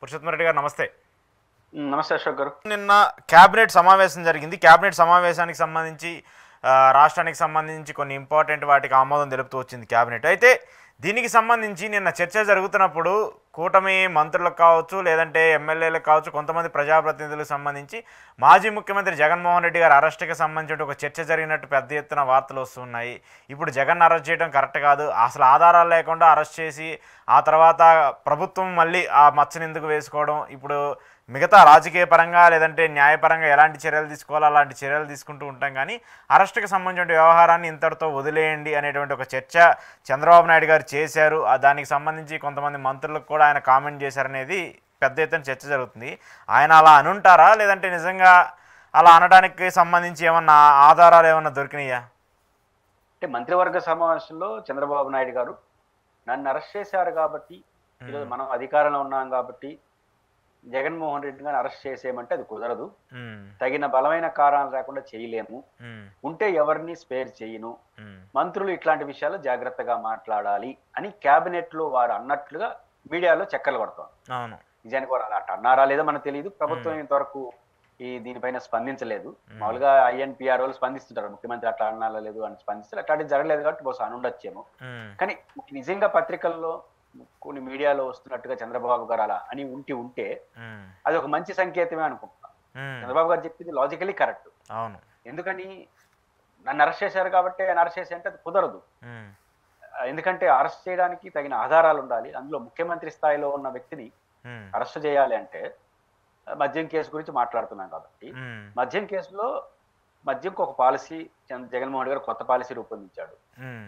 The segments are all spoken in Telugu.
పురుషోత్తమ రెడ్డి గారు నమస్తే. నమస్తే అశోక్ గారు. నిన్న క్యాబినెట్ సమావేశం జరిగింది. క్యాబినెట్ సమావేశానికి సంబంధించి రాష్ట్రానికి సంబంధించి కొన్ని ఇంపార్టెంట్ వాటికి ఆమోదం తెలుపుతూ వచ్చింది క్యాబినెట్. అయితే దీనికి సంబంధించి నిన్న చర్చ జరుగుతున్నప్పుడు కూటమి మంత్రులకు కావచ్చు, లేదంటే ఎమ్మెల్యేలకు కావచ్చు, కొంతమంది ప్రజాప్రతినిధులకు సంబంధించి మాజీ ముఖ్యమంత్రి జగన్మోహన్ రెడ్డి గారి అరెస్ట్కి సంబంధించి ఒక చర్చ జరిగినట్టు పెద్ద ఎత్తున వార్తలు వస్తున్నాయి. ఇప్పుడు జగన్ అరెస్ట్ చేయడం కరెక్ట్ కాదు, అసలు ఆధారాలు లేకుండా అరెస్ట్ చేసి ఆ తర్వాత ప్రభుత్వం మళ్ళీ ఆ మచ్చని ఎందుకు వేసుకోవడం, ఇప్పుడు మిగతా రాజకీయ పరంగా లేదంటే న్యాయపరంగా ఎలాంటి చర్యలు తీసుకోవాలో అలాంటి చర్యలు తీసుకుంటూ ఉంటాం, కానీ అరెస్ట్కి సంబంధించిన వ్యవహారాన్ని ఇంతటితో వదిలేయండి అనేటువంటి ఒక చర్చ చంద్రబాబు నాయుడు గారు చేశారు. దానికి సంబంధించి కొంతమంది మంత్రులకు కూడా ఆయన కామెంట్ చేశారనేది పెద్ద ఎత్తున చర్చ జరుగుతుంది. ఆయన అలా అనుంటారా, లేదంటే నిజంగా అలా అనడానికి సంబంధించి ఏమన్నా ఆధారాలు ఏమన్నా దొరికినాయా? అంటే మంత్రివర్గ సమావేశంలో చంద్రబాబు నాయుడు గారు నన్ను అరెస్ట్ చేశారు కాబట్టి, ఈరోజు మనం అధికారంలో ఉన్నాం కాబట్టి జగన్మోహన్ రెడ్డి గారిని అరెస్ట్ చేసేయమంటే అది కుదరదు, తగిన బలమైన కారణాలు లేకుండా చేయలేము, ఉంటే ఎవరిని స్పేర్ చేయను, మంత్రులు ఇట్లాంటి విషయాలు జాగ్రత్తగా మాట్లాడాలి అని క్యాబినెట్ లో వారు అన్నట్లుగా మీడియాలో చక్కర్లు కొడతాం. నిజానికి వారు అలా అన్నారా లేదో మనకు తెలియదు. ప్రభుత్వం ఇంతవరకు దీనిపైన స్పందించలేదు. మామూలుగా ఐఎన్పిఆర్ వాళ్ళు స్పందిస్తుంటారు, ముఖ్యమంత్రి అట్లా అన్నారా లేదు అని స్పందిస్తారు. అట్లాంటివి జరగలేదు కాబట్టి బహుశా అనుండొచ్చేమో. కానీ నిజంగా పత్రికల్లో కొన్ని మీడియాలో వస్తున్నట్టుగా చంద్రబాబు గారు అలా అని ఉంటే అది ఒక మంచి సంకేతమే అనుకుంటున్నాను. చంద్రబాబు గారు చెప్పింది లాజికలీ కరెక్ట్. ఎందుకని నన్ను అరెస్ట్ చేశారు కాబట్టి ఆయన అరెస్ట్ చేసి అంటే అది కుదరదు. ఎందుకంటే అరెస్ట్ చేయడానికి తగిన ఆధారాలు ఉండాలి. అందులో ముఖ్యమంత్రి స్థాయిలో ఉన్న వ్యక్తిని అరెస్ట్ చేయాలి అంటే మద్యం కేసు గురించి మాట్లాడుతున్నాం కాబట్టి, మద్యం కేసులో మద్యంకు ఒక పాలసీ జగన్మోహన్ గారు కొత్త పాలసీ రూపొందించాడు.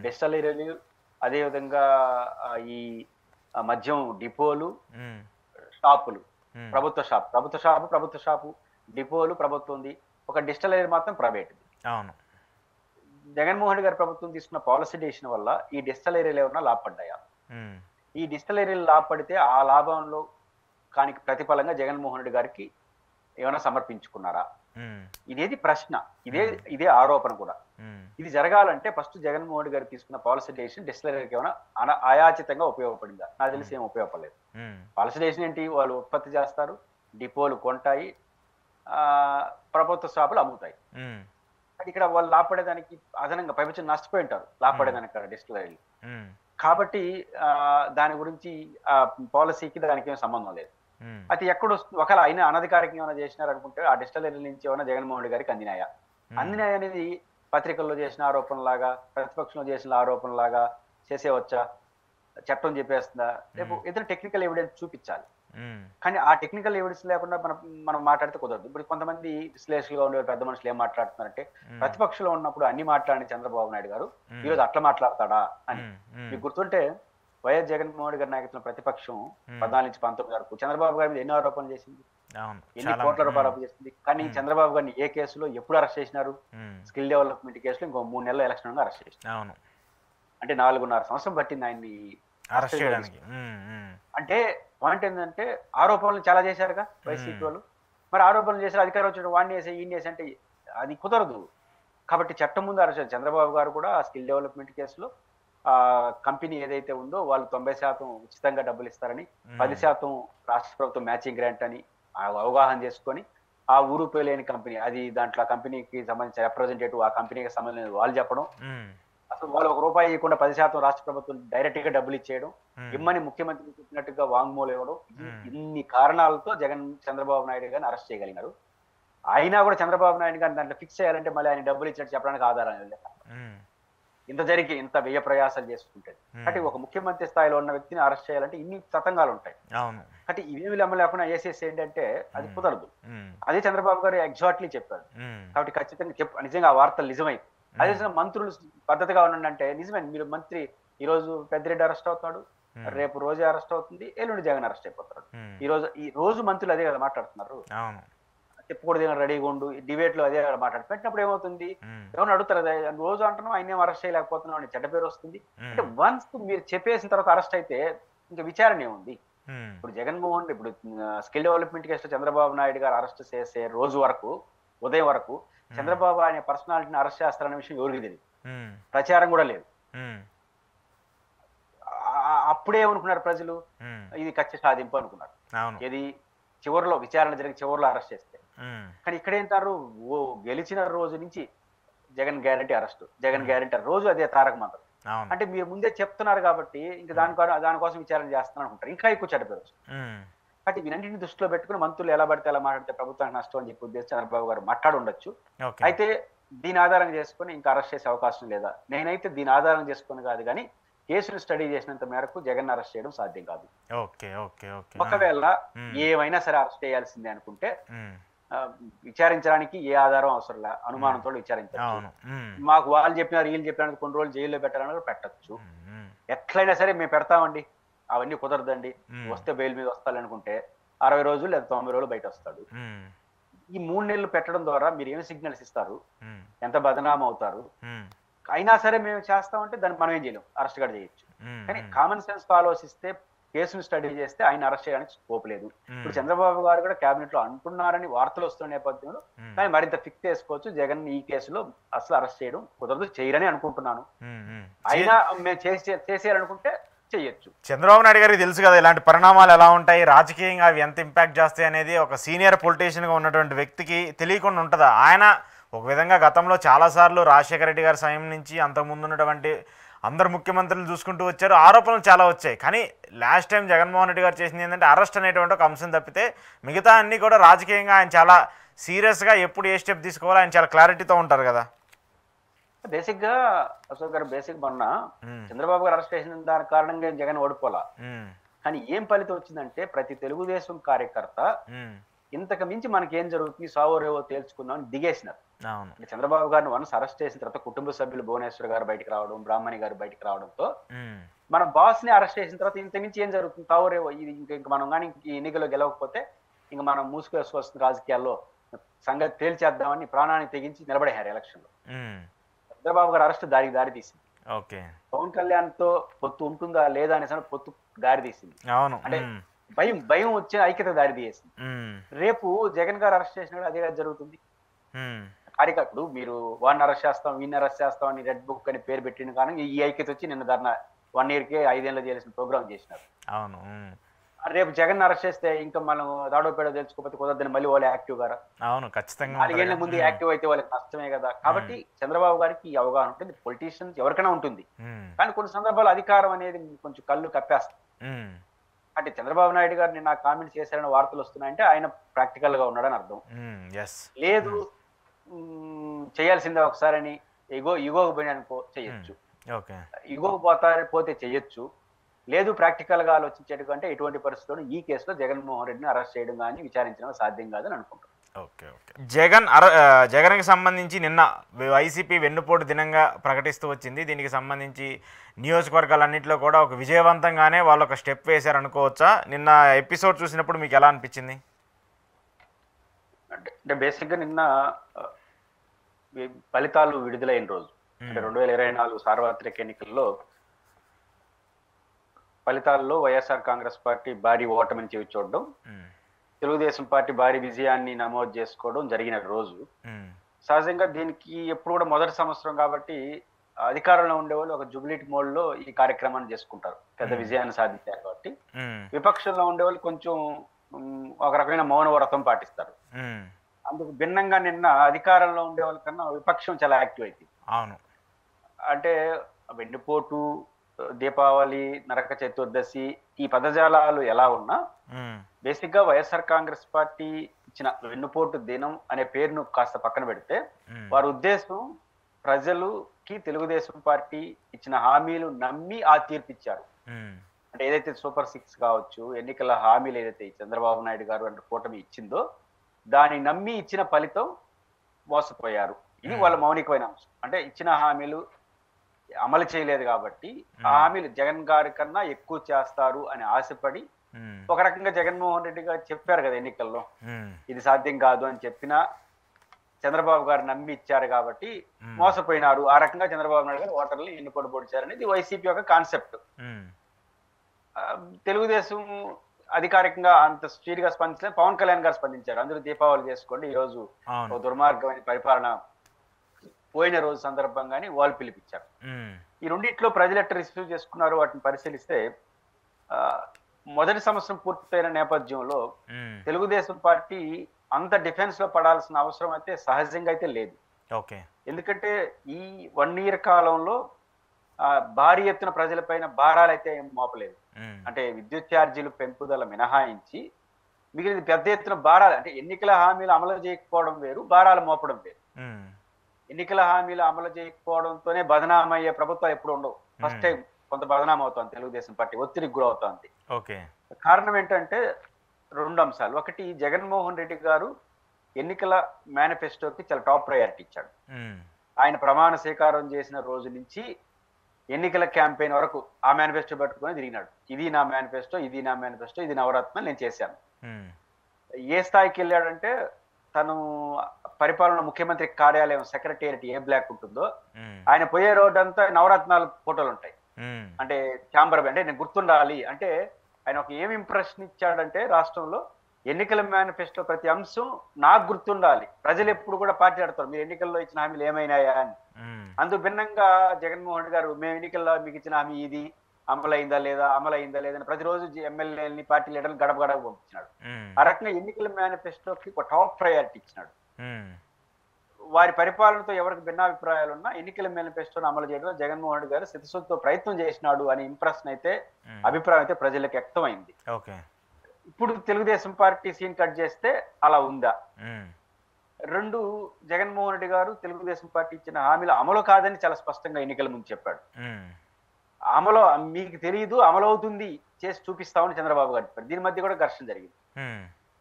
డిస్టిలరీలు, అదేవిధంగా ఈ మద్యం డిపోలు, షాపులు, ప్రభుత్వ షాపు, డిపోలు ప్రభుత్వంది, ఒక డిస్టిలరీ మాత్రం ప్రైవేట్. జగన్మోహన్ గారి ప్రభుత్వం తీసుకున్న పాలసీ డెసిషన్ వల్ల ఈ డిస్టిలరీలు ఏమన్నా లాభపడ్డాయా? ఈ డిస్టిలరీలు లాభపడితే ఆ లాభంలో కానికి ప్రతిఫలంగా జగన్మోహన్ రెడ్డి గారికి ఏమైనా సమర్పించుకున్నారా? ఇదేది ప్రశ్న, ఇదే ఆరోపణ కూడా. ఇది జరగాలంటే ఫస్ట్ జగన్మోహన్ రెడ్డి గారు తీసుకున్న పాలసీ డెసిషన్ డిస్టిలరీకి ఏమైనా ఆయాచితంగా ఉపయోగపడిందా? నాకు తెలిసి ఏం ఉపయోగపడలేదు. పాలసీ డెసిషన్ ఏంటి? వాళ్ళు ఉత్పత్తి చేస్తారు, డిపోలు కొంటాయి, ప్రభుత్వ షాపులు అమ్ముతాయి. ఇక్కడ వాళ్ళు లాభపడేదానికి అదనంగా పైపచ్చి నష్టపోయి ఉంటారు లాభపడేదానికి డిస్టిలరీలు. కాబట్టి దాని గురించి ఆ పాలసీకి దానికి ఏం సంబంధం లేదు. అయితే ఎక్కడొస్తుంది? ఒకవేళ అయినా అనధికారికంగా ఏమైనా చేసినారు అనుకుంటే ఆ డిస్టిలరీ నుంచి ఏమైనా జగన్మోహన్ రెడ్డి గారికి అందినాయా అనేది పత్రికల్లో చేసిన ఆరోపణలాగా, ప్రతిపక్షంలో చేసిన ఆరోపణలాగా చేసేవచ్చా? చట్టం చెప్పేస్తుందా? రేపు ఏదైనా టెక్నికల్ ఎవిడెన్స్ చూపించాలి. కానీ ఆ టెక్నికల్ ఎవిడెన్స్ లేకుండా మనం మాట్లాడితే కుదరదు. ఇప్పుడు కొంతమంది విశ్లేషకులుగా ఉండే పెద్ద మనుషులు ఏం మాట్లాడుతున్నారంటే, ప్రతిపక్షంలో ఉన్నప్పుడు అన్ని మాట్లాడిన చంద్రబాబు నాయుడు గారు ఈరోజు అట్లా మాట్లాడతాడా అని. మీకు గుర్తుంటే వైఎస్ జగన్మోహన్ రెడ్డి గారి నాయకత్వంలో ప్రతిపక్షం 14 నుంచి 19 వరకు చంద్రబాబు గారి మీద ఎన్ని ఆరోపణలు చేసింది, ఎన్ని కోట్ల రూపాయలు అప్పు చేసింది. కానీ చంద్రబాబు గారిని ఏ కేసులో ఎప్పుడు అరెస్ట్ చేసినారు? స్కిల్ డెవలప్మెంట్ కేసులో ఇంకో 3 నెలల ఎలక్షన్ అరెస్ట్ చేసినారు. అంటే 4.5 సంవత్సరం పట్టింది ఆయన్ని అరెస్ట్ చేయడానికి. అంటే పాయింట్ ఏంటంటే ఆరోపణలు చాలా చేశారుగా వైసీపీ వాళ్ళు. మరి ఆరోపణలు చేశారు, అధికారం వచ్చిన వాడిని వేసి ఈయన వేసి అంటే అది కుదరదు. కాబట్టి చట్టం ముందు అరెస్ట్. చంద్రబాబు గారు కూడా స్కిల్ డెవలప్మెంట్ కేసులో కంపెనీ ఏదైతే ఉందో వాళ్ళు 90% ఉచితంగా డబ్బులు ఇస్తారని, 10% రాష్ట్ర ప్రభుత్వం మ్యాచింగ్ గ్రాంట్ అని అవగాహన చేసుకొని ఆ ఊరు పేలేని కంపెనీ, అది దాంట్లో కంపెనీకి సంబంధించిన రిప్రజెంటేటివ్ ఆ కంపెనీకి సంబంధించిన వాళ్ళు చెప్పడం, అసలు వాళ్ళు ₹1 ఇవ్వకుండా 10% రాష్ట్ర ప్రభుత్వం డైరెక్ట్ గా డబ్బులు ఇచ్చేయడం, ఇమ్మని ముఖ్యమంత్రి చెప్పినట్టుగా వాంగ్మూలం ఇవ్వడం, ఇన్ని కారణాలతో చంద్రబాబు నాయుడు గారిని అరెస్ట్ చేయగలిగినారు. అయినా కూడా చంద్రబాబు నాయుడు గారిని దాంట్లో ఫిక్స్ చేయాలంటే మళ్ళీ ఆయన డబ్బులు ఇచ్చినట్టు చెప్పడానికి ఆధారం లేదు. ఇంత జరిగి ఇంత వ్యయ ప్రయాసాలు చేసుకుంటాయి. అంటే ఒక ముఖ్యమంత్రి స్థాయిలో ఉన్న వ్యక్తిని అరెస్ట్ చేయాలంటే ఇన్ని తతంగాలు ఉంటాయి. అంటే ఇవేమి లేకుండా ఏసేసి ఏంటంటే అది కుదరదు. అదే చంద్రబాబు గారు ఎగ్జాక్ట్లీ చెప్పారు. కాబట్టి ఖచ్చితంగా నిజంగా ఆ వార్తలు నిజమై, అదే మంత్రులు పద్ధతిగా ఉండంటే నిజమే. మీరు మంత్రి ఈ రోజు పెద్దిరెడ్డి అరెస్ట్ అవుతాడు, రేపు రోజు అరెస్ట్ అవుతుంది, ఎల్లుండి జగన్ అరెస్ట్ అయిపోతాడు. ఈ రోజు మంత్రులు అదే కదా మాట్లాడుతున్నారు. చెప్పుకూడదు రెడీగా ఉండు, డిబేట్ లో అదే మాట్లాడు పెట్టినప్పుడు ఏమవుతుంది? ఎవరు అడుగుతారు రోజు అంటున్నాం ఆయన ఏం అరెస్ట్ చేయలేకపోతున్నాం అని చెడ్డ పేరు వస్తుంది. అంటే వన్స్ మీరు చెప్పేసిన తర్వాత అరెస్ట్ అయితే ఇంకా విచారణ ఏముంది? ఇప్పుడు జగన్మోహన్ ఇప్పుడు స్కిల్ డెవలప్మెంట్ కేసులో చంద్రబాబు నాయుడు గారు అరెస్ట్ చేసే రోజు వరకు, ఉదయం వరకు చంద్రబాబు అనే పర్సనాలిటీని అరెస్ట్ చేస్తారనే విషయం ఎవరికి తెలియదు, ప్రచారం కూడా లేదు. అప్పుడే ఏమనుకున్నారు ప్రజలు, ఇది కక్ష సాధింపు అనుకున్నారు. ఇది చివరిలో విచారణ జరిగి చివరిలో అరెస్ట్ చేస్తే. కానీ ఇక్కడ ఏంటారు, గెలిచిన రోజు నుంచి Jagan guarantee arrest, Jagan guarantee రోజు అదే తారక మంత్రం. అంటే మీరు ముందే చెప్తున్నారు కాబట్టి ఇంకా దానికోసం విచారణ చేస్తున్నారు అనుకుంటారు, ఇంకా ఎక్కువ చెడ్డపేరు వస్తుంది. కాబట్టి వీటన్నింటిని దృష్టిలో పెట్టుకుని మంత్రులు ఎలా పడితే ఎలా మాట్లాడితే ప్రభుత్వానికి నష్టం అని చెప్పి ఉద్దేశం చంద్రబాబు గారు మాట్లాడి ఉండొచ్చు. అయితే దీని ఆధారం చేసుకుని ఇంకా అరెస్ట్ చేసే అవకాశం లేదా? నేనైతే దీని ఆధారం చేసుకుని కాదు, కానీ కేసును స్టడీ చేసినంత మేరకు జగన్ అరెస్ట్ చేయడం సాధ్యం కాదు. ఒకవేళ ఏమైనా సరే అరెస్ట్ చేయాల్సిందే అనుకుంటే విచారించడానికి ఏ ఆధారం అవసరం లే, అనుమానంతో విచారించవచ్చు. మాకు వాళ్ళు చెప్పినారు వీళ్ళు చెప్పినారు కొన్ని రోజులు జైల్లో పెట్టాలని పెట్టచ్చు. ఎట్లయినా సరే మేము పెడతామండి, అవన్నీ కుదరదండి, వస్తే బెయిల్ మీద వస్తాలనుకుంటే 60 రోజులు లేదా 90 రోజులు బయట వస్తాడు. ఈ 3 నెలలు పెట్టడం ద్వారా మీరు ఏమి సిగ్నల్స్ ఇస్తారు, ఎంత బదనామం అవుతారు? అయినా సరే మేము చేస్తామంటే దాన్ని మనం ఏం చేయలేం, అరెస్ట్ కూడా చేయొచ్చు. కానీ కామన్ సెన్స్ తో ఆలోచిస్తే కేసును స్టడీ చేస్తే ఆయన అరెస్ట్ చేయడానికి స్కోప్ లేదు. ఇప్పుడు చంద్రబాబు గారు కూడా కేబినెట్ లో అంటున్నారని వార్తలు వస్తున్న నేపథ్యంలో కానీ మరింత ఫిక్స్ చేసుకోవచ్చు, జగన్ ఈ కేసులో అసలు అరెస్ట్ చేయడం కుదరదు, చేయరని అనుకుంటున్నాను. అయినా మేము చేసేయాలనుకుంటే చెయ్యొచ్చు. చంద్రబాబు నాయుడు గారికి తెలుసు కదా ఇలాంటి పరిణామాలు ఎలా ఉంటాయి, రాజకీయంగా అవి ఎంత ఇంపాక్ట్ చేస్తాయి అనేది ఒక సీనియర్ పొలిటీషియన్గా ఉన్నటువంటి వ్యక్తికి తెలియకుండా ఉంటుందా? ఆయన ఒక విధంగా గతంలో చాలాసార్లు రాజశేఖర రెడ్డి గారి సమయం నుంచి అంతకుముందు ఉన్నటువంటి అందరు ముఖ్యమంత్రులు చూసుకుంటూ వచ్చారు, ఆరోపణలు చాలా వచ్చాయి. కానీ లాస్ట్ టైం జగన్మోహన్ రెడ్డి గారు చేసింది ఏంటంటే అరెస్ట్ అనేటువంటి ఒక అంశం తప్పితే మిగతా అన్నీ కూడా రాజకీయంగా ఆయన చాలా సీరియస్గా ఎప్పుడు ఏ స్టెప్ తీసుకోవాలో ఆయన చాలా క్లారిటీతో ఉంటారు కదా. బేసిక్ గా అశోక్ గారు మొన్న చంద్రబాబు గారు అరెస్ట్ చేసిన దాని కారణంగా జగన్ ఓడిపోలా, కానీ ఏం ఫలితం వచ్చిందంటే ప్రతి తెలుగుదేశం కార్యకర్త ఇంతకు మించి మనకి ఏం జరుగుతుంది సావోరేవో తేల్చుకుందాం దిగేసినారు. చంద్రబాబు గారిని వన్స్ అరెస్ట్ చేసిన తర్వాత కుటుంబ సభ్యులు భువనేశ్వర్ గారు బయటకు రావడం, బ్రాహ్మణి గారు బయటకు రావడంతో మన బాస్ ని అరెస్ట్ చేసిన తర్వాత ఇంత మించి ఏం జరుగుతుంది సావోరేవో, ఇది ఇంకా మనం కానీ ఈ ఎన్నికల్లో గెలవకపోతే ఇంకా మనం మూసుకొస్తుంది రాజకీయాల్లో సంగతి తేల్చేద్దామని ప్రాణాన్ని తెగించి నిలబడేశారు ఎలక్షన్ లో. చంద్రబాబు గారు అరెస్ట్ దారి తీసింది. పవన్ కళ్యాణ్ తో పొత్తు ఉంటుందా లేదా అనేసి పొత్తు దారి తీసింది. అంటే భయం వచ్చే ఐక్యత దారి తీసేసింది. రేపు జగన్ గారు అరెస్ట్ చేసినప్పుడు అదే జరుగుతుంది. కార్యకర్తలు మీరు వాడిని అరెస్ట్ చేస్తాం వీడిని అరెస్ట్ చేస్తాం అని రెడ్ బుక్ అని పేరు పెట్టిన కానీ ఈ ఐక్యత వచ్చి నిన్న ధర్నా 1 year కే 5 ఏళ్ళు చేయాల్సిన ప్రోగ్రామ్ చేసినారు. రేపు జగన్ అరెస్ట్ చేస్తే ఇంకా మనం దాడోపేడ తెలుసుకోకపోతే కుదరదని మళ్ళీ వాళ్ళు యాక్టివ్ గారా? ఖచ్చితంగా 4 ఏళ్ల ముందు యాక్టివ్ అయితే వాళ్ళకి నష్టమే కదా. కాబట్టి చంద్రబాబు గారికి ఈ అవగాహన ఉంటుంది, పొలిటీషియన్స్ ఎవరికైనా ఉంటుంది. కానీ కొన్ని సందర్భాలు అధికారం అనేది కొంచెం కళ్ళు కప్పేస్తుంది. అంటే చంద్రబాబు నాయుడు గారు నిన్న కామెంట్ చేశారని వార్తలు వస్తున్నాయంటే ఆయన ప్రాక్టికల్ గా ఉన్నాడని అర్థం. లేదు చేయాల్సిందే ఒకసారి ఇగోకు పోయిన అనుకో చెయ్యొచ్చు, ఇగోకు పోతే చెయ్యొచ్చు. లేదు ప్రాక్టికల్ గా ఆలోచించేటంటే ఎటువంటి పరిస్థితుల్లో ఈ కేసులో జగన్మోహన్ రెడ్డిని అరెస్ట్ చేయడం కానీ విచారించడం సాధ్యం కాదని అనుకుంటున్నాను. జగన్కి సంబంధించి నిన్న వైసీపీ వెన్నుపోటు దినంగా ప్రకటిస్తూ వచ్చింది. దీనికి సంబంధించి నియోజకవర్గాలన్నింటిలో కూడా ఒక విజయవంతంగానే వాళ్ళు ఒక స్టెప్ వేశారు అనుకోవచ్చా? నిన్న ఎపిసోడ్ చూసినప్పుడు మీకు ఎలా అనిపించింది? అంటే బేసిక్గా నిన్న ఫలితాలు విడుదలైన రోజు అంటే 2024 సార్వత్రిక ఎన్నికల్లో ఫలితాల్లో వైఎస్ఆర్ కాంగ్రెస్ పార్టీ భారీ ఓటమిని చెవి చూడడం, తెలుగుదేశం పార్టీ భారీ విజయాన్ని నమోదు చేసుకోవడం జరిగిన రోజు. సహజంగా దీనికి ఎప్పుడు కూడా మొదటి సంవత్సరం కాబట్టి అధికారంలో ఉండేవాళ్ళు ఒక జుబ్లీట్ మోడ్ లో ఈ కార్యక్రమాన్ని చేసుకుంటారు, పెద్ద విజయాన్ని సాధించారు కాబట్టి. విపక్షంలో ఉండేవాళ్ళు కొంచెం ఒక రకమైన మౌన వ్రతం పాటిస్తారు. అందుకు భిన్నంగా నిన్న అధికారంలో ఉండే వాళ్ళ కన్నా విపక్షం చాలా యాక్టివ్ అయింది. అంటే వెన్నుపోటు, దీపావళి, నరక చతుర్దశి ఈ పదజాలాలు ఎలా ఉన్నా బేసిక్ గా వైఎస్ఆర్ కాంగ్రెస్ పార్టీ ఇచ్చిన వెన్నుపోటు దినం అనే పేరును కాస్త పక్కన పెడితే వారి ఉద్దేశం ప్రజలుకి తెలుగుదేశం పార్టీ ఇచ్చిన హామీలు నమ్మి ఆ తీర్పిచ్చారు. అంటే ఏదైతే సూపర్ 6 కావచ్చు, ఎన్నికల హామీలు ఏదైతే చంద్రబాబు నాయుడు గారు అంటే కూటమి ఇచ్చిందో దాన్ని నమ్మి ఇచ్చిన ఫలితం మోసపోయారు. ఇది వాళ్ళ మౌలికమైన అంశం. అంటే ఇచ్చిన హామీలు అమలు చేయలేదు కాబట్టి ఆ హామీలు జగన్ గారి కన్నా ఎక్కువ చేస్తారు అని ఆశపడి ఒక రకంగా జగన్మోహన్ రెడ్డి గారు చెప్పారు కదా ఎన్నికల్లో ఇది సాధ్యం కాదు అని చెప్పినా చంద్రబాబు గారు నమ్మి ఇచ్చారు కాబట్టి మోసపోయినారు. ఆ రకంగా చంద్రబాబు నాయుడు గారు ఓటర్లు ఎన్నుకోటు పొడిచారనేది వైసీపీ యొక్క కాన్సెప్ట్. తెలుగుదేశం అధికారికంగా అంత స్ట్రీట్ గా స్పందించలేదు, పవన్ కళ్యాణ్ గారు స్పందించారు. అందరూ దీపావళి చేసుకోండి, ఈ రోజు దుర్మార్గమైన పరిపాలన పోయిన రోజు సందర్భంగానే వాళ్ళు పిలిపించారు. ఈ రెండిట్లో ప్రజలు ఎట్లా రిసీవ్ చేసుకున్నారు వాటిని పరిశీలిస్తే ఆ, మొదటి సంవత్సరం పూర్తయిన నేపథ్యంలో తెలుగుదేశం పార్టీ అంత డిఫెన్స్ లో పడాల్సిన అవసరం అయితే సహజంగా అయితే లేదు. ఓకే. ఎందుకంటే ఈ 1 year కాలంలో భారీ ఎత్తున ప్రజలపైన భారాలు అయితే ఏం మోపలేదు. అంటే విద్యుత్ ఛార్జీలు పెంపుదల మినహాయించి మిగిలిన పెద్ద ఎత్తున భారాలు, అంటే ఎన్నికల హామీలు అమలు చేయకపోవడం వేరు, భారాలు మోపడం వేరు. ఎన్నికల హామీలు అమలు చేయకపోవడంతోనే బదనామయ్యే ప్రభుత్వాలు ఎప్పుడు ఉండవు. ఫస్ట్ టైం కొంత బదనాం అవుతుంది తెలుగుదేశం పార్టీ, ఒత్తిడికి గురవుతోంది. ఓకే. కారణం ఏంటంటే 2 అంశాలు. ఒకటి, జగన్మోహన్ రెడ్డి గారు ఎన్నికల మేనిఫెస్టోకి చాలా టాప్ ప్రయారిటీ ఇచ్చాడు. ఆయన ప్రమాణ స్వీకారం చేసిన రోజు నుంచి ఎన్నికల క్యాంపెయిన్ వరకు ఆ మేనిఫెస్టో పట్టుకొని తిరిగినాడు. ఇది నా మేనిఫెస్టో, ఇది నా మేనిఫెస్టో, ఇది నవరత్నం, నేను చేశాను. ఏ స్థాయికి వెళ్ళాడంటే, తను పరిపాలన ముఖ్యమంత్రి కార్యాలయం సెక్రటేరియట్ ఏ బ్లాక్ ఉంటుందో ఆయన పోయే రోడ్ అంతా నవరత్నాలు ఫోటోలు ఉంటాయి. అంటే ఛాంబర్, అంటే నేను గుర్తుండాలి అంటే ఆయన ఒక ఏం ఇంప్రెషన్ ఇచ్చాడంటే, రాష్ట్రంలో ఎన్నికల మేనిఫెస్టో ప్రతి అంశం నాకు గుర్తుండాలి, ప్రజలు ఎప్పుడు కూడా పార్టీ ఆడతారు, మీరు ఎన్నికల్లో ఇచ్చిన హామీలు ఏమైనాయా అని. అందుకు భిన్నంగా జగన్మోహన్ రెడ్డి గారు, మేము ఎన్నికల్లో మీకు ఇచ్చిన హామీ ఇది అమలైందా లేదా అని ప్రతిరోజు ఎమ్మెల్యేలని పార్టీ లీడర్లు గడప గడప పంపించినాడు. ఆ రకంగా ఎన్నికల మేనిఫెస్టోకి ఒక టాప్ ప్రయారిటీ ఇచ్చినాడు. వారి పరిపాలనతో ఎవరికి భిన్నాభిప్రాయాలు ఉన్నా ఎన్నికల మేనిఫెస్టోను అమలు చేయడంలో జగన్మోహన్ రెడ్డి గారు శతశుద్ధితో ప్రయత్నం చేసినాడు అనే ఇంప్రెషన్ అయితే, అభిప్రాయం అయితే ప్రజలకు వ్యక్తమైంది. ఇప్పుడు తెలుగుదేశం పార్టీ సీన్ కట్ చేస్తే అలా ఉందా? 2, జగన్మోహన్ రెడ్డి గారు తెలుగుదేశం పార్టీ ఇచ్చిన హామీలు అమలు కాదని చాలా స్పష్టంగా ఎన్నికల ముందు చెప్పాడు. అమలు మీకు తెలియదు, అమలవుతుంది, చేసి చూపిస్తామని చంద్రబాబు గారు చెప్పారు. దీని మధ్య కూడా ఘర్షణ జరిగింది.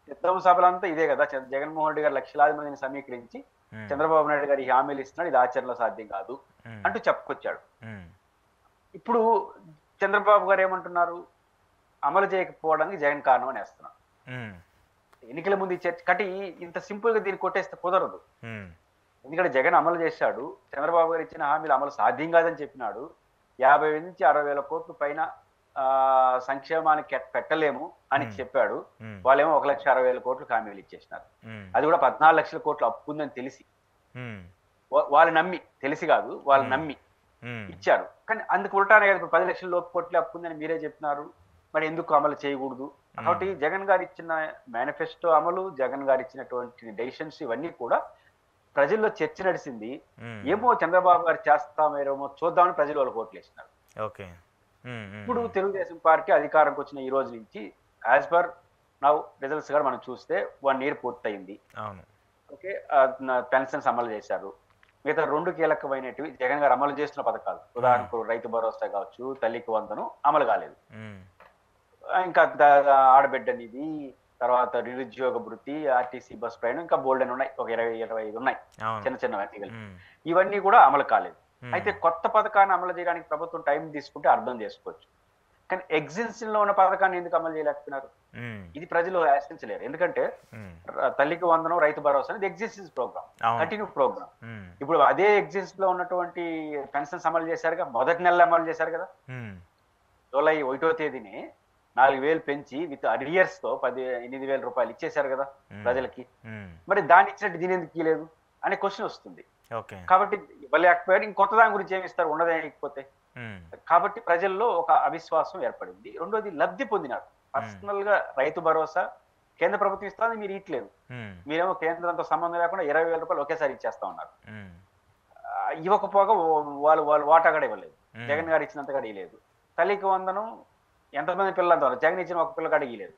సిద్ధం సభలంతా ఇదే కదా, జగన్మోహన్ రెడ్డి గారు లక్షలాది మందిని సమీకరించి చంద్రబాబు నాయుడు గారు ఈ హామీలు ఇస్తున్నాడు, ఇది ఆచరణలో సాధ్యం కాదు అంటూ చెప్పుకొచ్చాడు. ఇప్పుడు చంద్రబాబు గారు ఏమంటున్నారు, అమలు చేయకపోవడానికి జగన్ కారణం అని వేస్తున్నారు. ఎన్నికల ముందు కట్టి ఇంత సింపుల్ గా దీన్ని కొట్టేస్తే కుదరదు. ఎందుకంటే జగన్ అమలు చేశాడు, చంద్రబాబు గారు ఇచ్చిన హామీలు అమలు సాధ్యం కాదని చెప్పినాడు. 50,000 నుంచి 60,000 కోట్ల పైన సంక్షేమానికి పెట్టలేము అని చెప్పాడు. వాళ్ళేమో 1,60,000 కోట్లు హామీలు ఇచ్చేసినారు. అది కూడా 14 లక్షల కోట్లు అప్పు ఉందని తెలిసి, వాళ్ళు నమ్మి, తెలిసి కాదు వాళ్ళు నమ్మి ఇచ్చారు. కానీ అందుకు ఉల్టానే కదా, 10 లక్షల లోపు కోట్లే అప్పు ఉందని మీరే చెప్తున్నారు, మరి ఎందుకు అమలు చేయకూడదు? కాబట్టి జగన్ గారు ఇచ్చిన మేనిఫెస్టో అమలు, జగన్ గారు ఇచ్చినటువంటి డెసిషన్స్ ఇవన్నీ కూడా ప్రజల్లో చర్చ నడిచింది. ఏమో చంద్రబాబు గారు చేస్తామేమో చూద్దామని ప్రజలు వాళ్ళు ఓట్లు వేసినారు. ఇప్పుడు తెలుగుదేశం పార్టీ అధికారంకి వచ్చిన ఈ రోజు నుంచి యాజ్ పర్ నౌ రిజల్ట్స్ కూడా మనం చూస్తే 1 year పూర్తయింది. ఓకే, పెన్షన్స్ అమలు చేశారు. మిగతా 2 కీలకమైనవి జగన్ గారు అమలు చేస్తున్న పథకాలు, ఉదాహరణకు రైతు భరోసా కావచ్చు, తల్లికి వందనం అమలు కాలేదు. ఇంకా ఆడబిడ్డ నిధి, తర్వాత నిరుద్యోగ భృతి, ఆర్టీసీ బస్ ప్రయాణం, ఇంకా బోల్డెన్ ఉన్నాయి, ఒక 20-25 ఉన్నాయి చిన్న చిన్న వ్యక్తిగలు. ఇవన్నీ కూడా అమలు కాలేదు. అయితే కొత్త పథకాన్ని అమలు చేయడానికి ప్రభుత్వం టైం తీసుకుంటే అర్థం చేసుకోవచ్చు. కానీ ఎగ్జిస్టింగ్ లో ఉన్న పథకాన్ని ఎందుకు అమలు చేయలేకపోయినారు? ఇది ప్రజలు ఆశించలేరు. ఎందుకంటే తల్లికి వందనం, రైతు భరోసా అనేది ఎగ్జిస్టింగ్ ప్రోగ్రామ్, కంటిన్యూ ప్రోగ్రామ్. ఇప్పుడు అదే ఎగ్జిస్ట్ లో ఉన్నటువంటి పెన్షన్స్ అమలు చేశారుగా, మొదటి నెలలో అమలు చేశారు కదా. జూలై 1వ తేదీని 4,000 పెంచి విత్ అరియర్స్ తో 8,000 రూపాయలు ఇచ్చేశారు కదా ప్రజలకి. మరి దాన్ని ఇచ్చినట్టు దీని ఎందుకు ఇవ్వలేదు అనే క్వశ్చన్ వస్తుంది. కాబట్టి ఇవ్వలేకపోయారు, ఇంకొత్త దాని గురించి ఏమి ఇస్తారు, ఉండదేకపోతే. కాబట్టి ప్రజల్లో ఒక అవిశ్వాసం ఏర్పడింది. రెండోది, లబ్ధి పొందినారు. పర్సనల్ గా రైతు భరోసా కేంద్ర ప్రభుత్వం ఇస్తుంది, మీరు ఇట్లేదు. మీరేమో కేంద్రంతో సంబంధం లేకుండా 20,000 రూపాయలు ఒకేసారి ఇచ్చేస్తా ఉన్నారు. ఇవ్వకపోగా వాళ్ళు వాటా కూడా ఇవ్వలేదు, జగన్ గారు ఇచ్చినంత కూడా ఇవ్వలేదు. తల్లికి వందనం ఎంతమంది పిల్లలంతా జగన్ ఇచ్చిన ఒక పిల్లగా అడిగలేదు.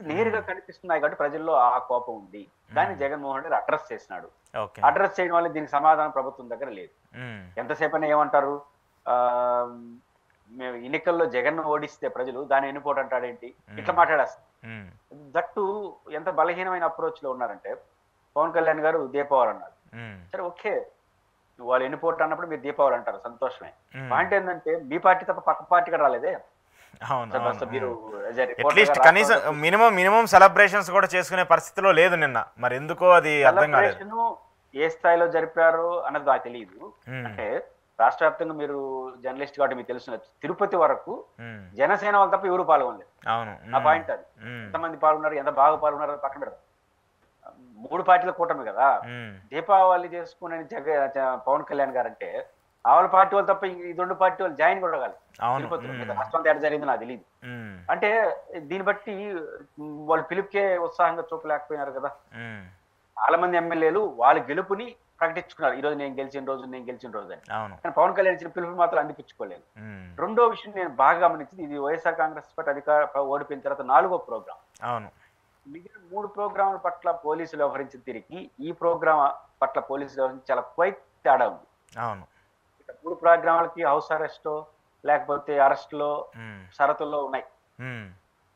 నేరుగా కనిపిస్తున్నాయి కాబట్టి ప్రజల్లో ఆ కోపం ఉంది. దాన్ని జగన్మోహన్ రెడ్డి అడ్రస్ చేసినాడు. అడ్రస్ చేయడం వల్ల దీనికి సమాధానం ప్రభుత్వం దగ్గర లేదు. ఎంతసేపైనా ఏమంటారు, మేము ఎన్నికల్లో జగన్ ఓడిస్తే ప్రజలు దాన్ని ఎన్నిపోటు అంటాడేంటి, ఇట్లా మాట్లాడేస్తారు. దట్టు ఎంత బలహీనమైన అప్రోచ్ లో ఉన్నారంటే, పవన్ కళ్యాణ్ గారు దీపావళి అన్నారు. సరే ఓకే, వాళ్ళు ఎన్నిపోటు అన్నప్పుడు మీరు దీపావళి అంటారు, సంతోషమే. పాయింట్ ఏంటంటే మీ పార్టీ తప్ప పక్క పార్టీ కూడా రాలేదే. అట్లీస్ట్ కనీసం మినిమం సెలబ్రేషన్స్ కూడా చేసుకునే పరిస్థితిలో లేదు నిన్న. మరి ఎందుకో అది అర్థం కాలేదు. ఏ స్థాయిలో జరిపారు అన్నది నాకు తెలియదు. అంటే రాష్ట్ర వ్యాప్తంగా మీరు జర్నలిస్ట్ కాబట్టి మీకు తెలుసు, తిరుపతి వరకు జనసేన వాళ్ళు తప్ప ఎవరు పాల్గొనలేదు. ఆ పాయింట్ అది. ఎంతమంది పాల్గొన్నారు, ఎంత బాగా పాల్గొన్నారు పక్కన పెడతారు. 3 పార్టీల కూటమి కదా. దీపావళి చేసుకునే పవన్ కళ్యాణ్ గారు అంటే ఆవిడ పార్టీ వాళ్ళు తప్ప ఈ రెండు పార్టీ వాళ్ళు జాయిన్ కూడా కాదు అవును. తిరుపతిలో. మిగతా రాష్ట్రం అంతా ఎక్కడ జరిగిందో నాకు తెలియదు. అంటే దీన్ని బట్టి వాళ్ళు పిలుపుకే ఉత్సాహంగా చూపలేకపోయినారు కదా. చాలా మంది ఎమ్మెల్యేలు వాళ్ళ గెలుపుని ప్రకటించుకున్నారు, ఈ రోజు నేను గెలిచిన రోజు నేను గెలిచిన రోజు అని. కానీ పవన్ కళ్యాణ్ ఇచ్చిన పిలుపు మాత్రం అందిపించుకోలేదు. రెండో విషయం నేను బాగా గమనించింది, ఇది వైఎస్ఆర్ కాంగ్రెస్ పార్టీ అధికార ఓడిపోయిన తర్వాత 4వ ప్రోగ్రాం. అవును. మిగిలిన 3 ప్రోగ్రాముల పట్ల పోలీసులు వ్యవహరించిన తిరిగి ఈ ప్రోగ్రాం పట్ల పోలీసులు వ్యవహరించి చాలా క్వైట్ తేడా ఉంది. అవును. 3 ప్రోగ్రాములకి హౌస్ అరెస్ట్ లేకపోతే అరెస్ట్ లో షరతుల్లో ఉన్నాయి.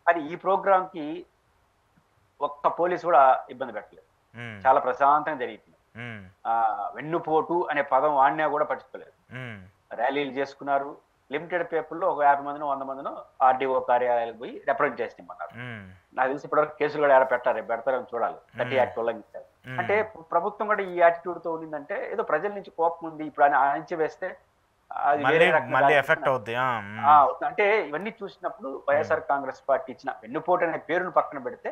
కానీ ఈ ప్రోగ్రామ్ కి ఒక్క పోలీసు కూడా ఇబ్బంది పెట్టలేదు, చాలా ప్రశాంతంగా జరిగింది. వెన్నుపోటు అనే పదం వాడినా కూడా పట్టించుకోలేదు. ర్యాలీలు చేసుకున్నారు. లిమిటెడ్ పేపర్లో ఒక 50 మందినో 100 మందినో ఆర్డీఓ కార్యాలయాలకు పోయి రిప్రజెంట్ చేస్తామన్నారు. నాకు తెలిసి ఇప్పటివరకు కేసులు కూడా పెడతారని చూడాలి. 30 యాక్ట్ ఉల్లంఘించారు. అంటే ప్రభుత్వం కూడా ఈ యాటిట్యూడ్ తో ఉండిందంటే ఏదో ప్రజల నుంచి కోపం ఉంది, ఇప్పుడు అని అంచి వేస్తే అది మళ్ళీ ఎఫెక్ట్ అవుద్ది. అంటే ఇవన్నీ చూసినప్పుడు వైఎస్ఆర్ కాంగ్రెస్ పార్టీ ఇచ్చిన వెన్నుపోటు అనే పేరును పక్కన పెడితే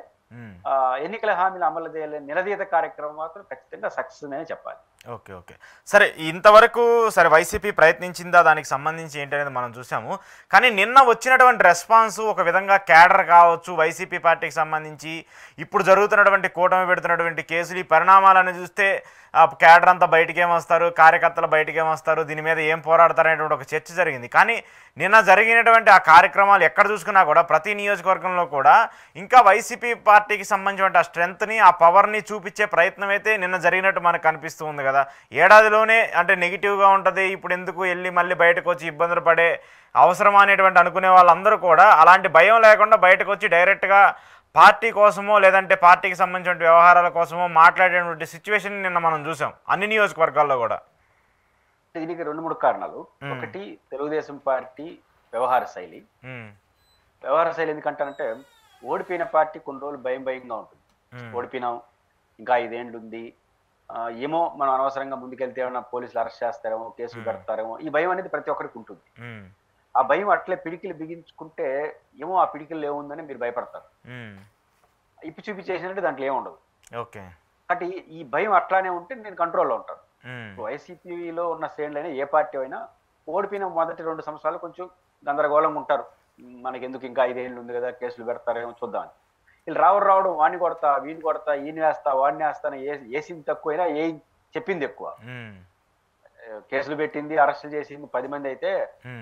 ఎన్నికల హామీలు అమలు చేయలేని నిలదీత కార్యక్రమం మాత్రం ఖచ్చితంగా సక్సెస్ అనే చెప్పాలి. ఓకే ఓకే సరే, ఇంతవరకు సరే వైసీపీ ప్రయత్నించిందా దానికి సంబంధించి ఏంటి అనేది మనం చూసాము. కానీ నిన్న వచ్చినటువంటి రెస్పాన్స్ ఒక విధంగా క్యాడర్ కావచ్చు, వైసీపీ పార్టీకి సంబంధించి ఇప్పుడు జరుగుతున్నటువంటి కూటమి పెడుతున్నటువంటి కేసులు, ఈ పరిణామాలను చూస్తే క్యాడర్ అంతా బయటికి ఏమొస్తారు, కార్యకర్తలు బయటికి ఏమొస్తారు, దీని మీద ఏం పోరాడతారు అనేటువంటి ఒక చర్చ జరిగింది. కానీ నిన్న జరిగినటువంటి ఆ కార్యక్రమాలు ఎక్కడ చూసుకున్నా కూడా ప్రతి నియోజకవర్గంలో కూడా ఇంకా వైసీపీ పార్టీకి సంబంధించిన ఆ స్ట్రెంగ్త్ని, ఆ పవర్ని చూపించే ప్రయత్నం అయితే నిన్న జరిగినట్టు మనకు కనిపిస్తూ ఉంది కదా. ఏడాదిలోనే అంటే నెగిటివ్గా ఉంటుంది, ఇప్పుడు ఎందుకు వెళ్ళి మళ్ళీ బయటకు వచ్చి ఇబ్బందులు పడే అవసరం అనేటువంటి అనుకునే వాళ్ళందరూ కూడా అలాంటి భయం లేకుండా బయటకు వచ్చి డైరెక్ట్గా పార్టీ కోసమో లేదంటే పార్టీకి సంబంధించిన వ్యవహారాల కోసమో మాట్లాడేటువంటి సిచ్యువేషన్ నిన్న మనం చూసాం అన్ని నియోజకవర్గాల్లో కూడా. దీనికి 2-3 కారణాలు. ఒకటి తెలుగుదేశం పార్టీ వ్యవహార శైలి. ఎందుకంటానంటే ఓడిపోయిన పార్టీ కొన్ని రోజులు భయంగా ఉంటుంది. ఓడిపోయినాం, ఇంకా 5 ఏళ్ళు ఉంది, ఏమో మనం అనవసరంగా ముందుకెళ్తే ఏమన్నా పోలీసులు అరెస్ట్ చేస్తారేమో, కేసులు పెడతారేమో, ఈ భయం అనేది ప్రతి ఒక్కరికి ఉంటుంది. ఆ భయం అట్లే పిడికిలు బిగించుకుంటే ఏమో ఆ పిడికిలు ఏముందని మీరు భయపడతారు. ఇప్పి చూపి చేసినట్టు దాంట్లో ఏముండదు. కాబట్టి ఈ భయం అట్లానే ఉంటే నేను కంట్రోల్లో ఉంటాను. వైసీపీలో ఉన్న శ్రేణులైనా ఏ పార్టీ అయినా ఓడిపోయిన మొదటి 2 సంవత్సరాలు కొంచెం గందరగోళంగా ఉంటారు. మనకి ఎందుకు ఇంకా 5 ఏళ్ళు ఉంది కదా, కేసులు పెడతారేమో చూద్దామని. వీళ్ళు రావడం వాడిని కొడతా, వీడిని కొడతా, ఈయన వేస్తా, వాడిని వేస్తాను, వేసింది తక్కువైనా ఏ చెప్పింది ఎక్కువ. కేసులు పెట్టింది, అరెస్టులు చేసింది 10 మంది అయితే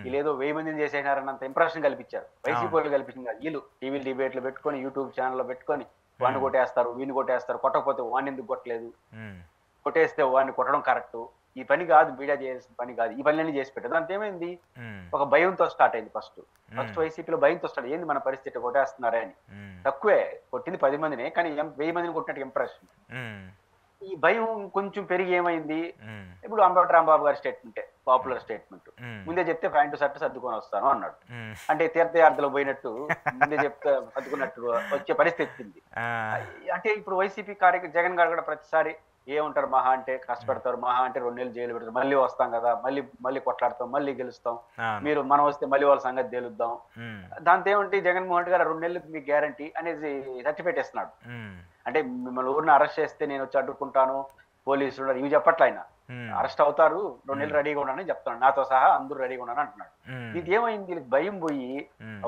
వీళ్ళేదో 1000 మందిని చేసేసినారన్నంత ఇంప్రెషన్ కల్పించారు. వైసీపీ వాళ్ళు కల్పించింది. వీళ్ళు టీవీ డిబేట్లు పెట్టుకొని, యూట్యూబ్ ఛానల్లో పెట్టుకొని వాడిని కొట్టేస్తారు, వీడిని కొట్టేస్తారు, కొట్టకపోతే వాడిని ఎందుకు కొట్టలేదు, కొట్టేస్తే వాడిని కొట్టడం కరెక్ట్, ఈ పని కాదు, మీడియా చేసిన పని కాదు, ఈ పనులన్నీ చేసి పెట్టారు. దాంతో ఏమైంది, ఒక భయంతో స్టార్ట్ అయింది. ఫస్ట్ వైసీపీలో భయంతో స్టార్ట్ ఏంది, మన పరిస్థితి కొట్టేస్తున్నారే అని. తక్కువే కొట్టింది 10 మందిని, కానీ 1000 మందిని కొట్టినట్టు ఇంప్రెషన్. ఈ భయం కొంచెం పెరిగి ఏమైంది, ఇప్పుడు అంబటి రాంబాబు గారి స్టేట్మెంట్, పాపులర్ స్టేట్మెంట్, ముందే చెప్తే ప్యాంటు షర్ట్ సర్దుకొని వస్తాను అన్నాడు. అంటే తీర్థయాత్రలో పోయినట్టు ముందే చెప్తే సర్దుకున్నట్టు వచ్చే పరిస్థితి వచ్చింది. అంటే ఇప్పుడు వైసీపీ జగన్ గారు కూడా ప్రతిసారి ఏముంటారు, మహా అంటే కష్టపెడతారు, మహా అంటే 2 నెలలు జైలు పెడతారు, మళ్ళీ వస్తాం కదా, మళ్ళీ కొట్లాడతాం, మళ్ళీ గెలుస్తాం, మనం వస్తే మళ్ళీ వాళ్ళ సంగతి తేలుద్దాం. దాంతో ఏమంటే జగన్మోహన్ రెడ్డి గారు 2 నెలలు మీకు గ్యారంటీ అనేది సర్టిఫికేట్ ఇస్తున్నాడు. అంటే మిమ్మల్ని ఊరిని అరెస్ట్ చేస్తే నేను వచ్చి అడ్డుకుంటాను, పోలీసులు ఇవి చెప్పట్ల ఆయన. అరెస్ట్ అవుతారు, 2 నెలలు రెడీగా ఉన్నానని చెప్తాను, నాతో సహా అందరూ రెడీగా ఉన్నాను అంటున్నాడు. ఇది ఏమైంది, వీళ్ళకి భయం పోయి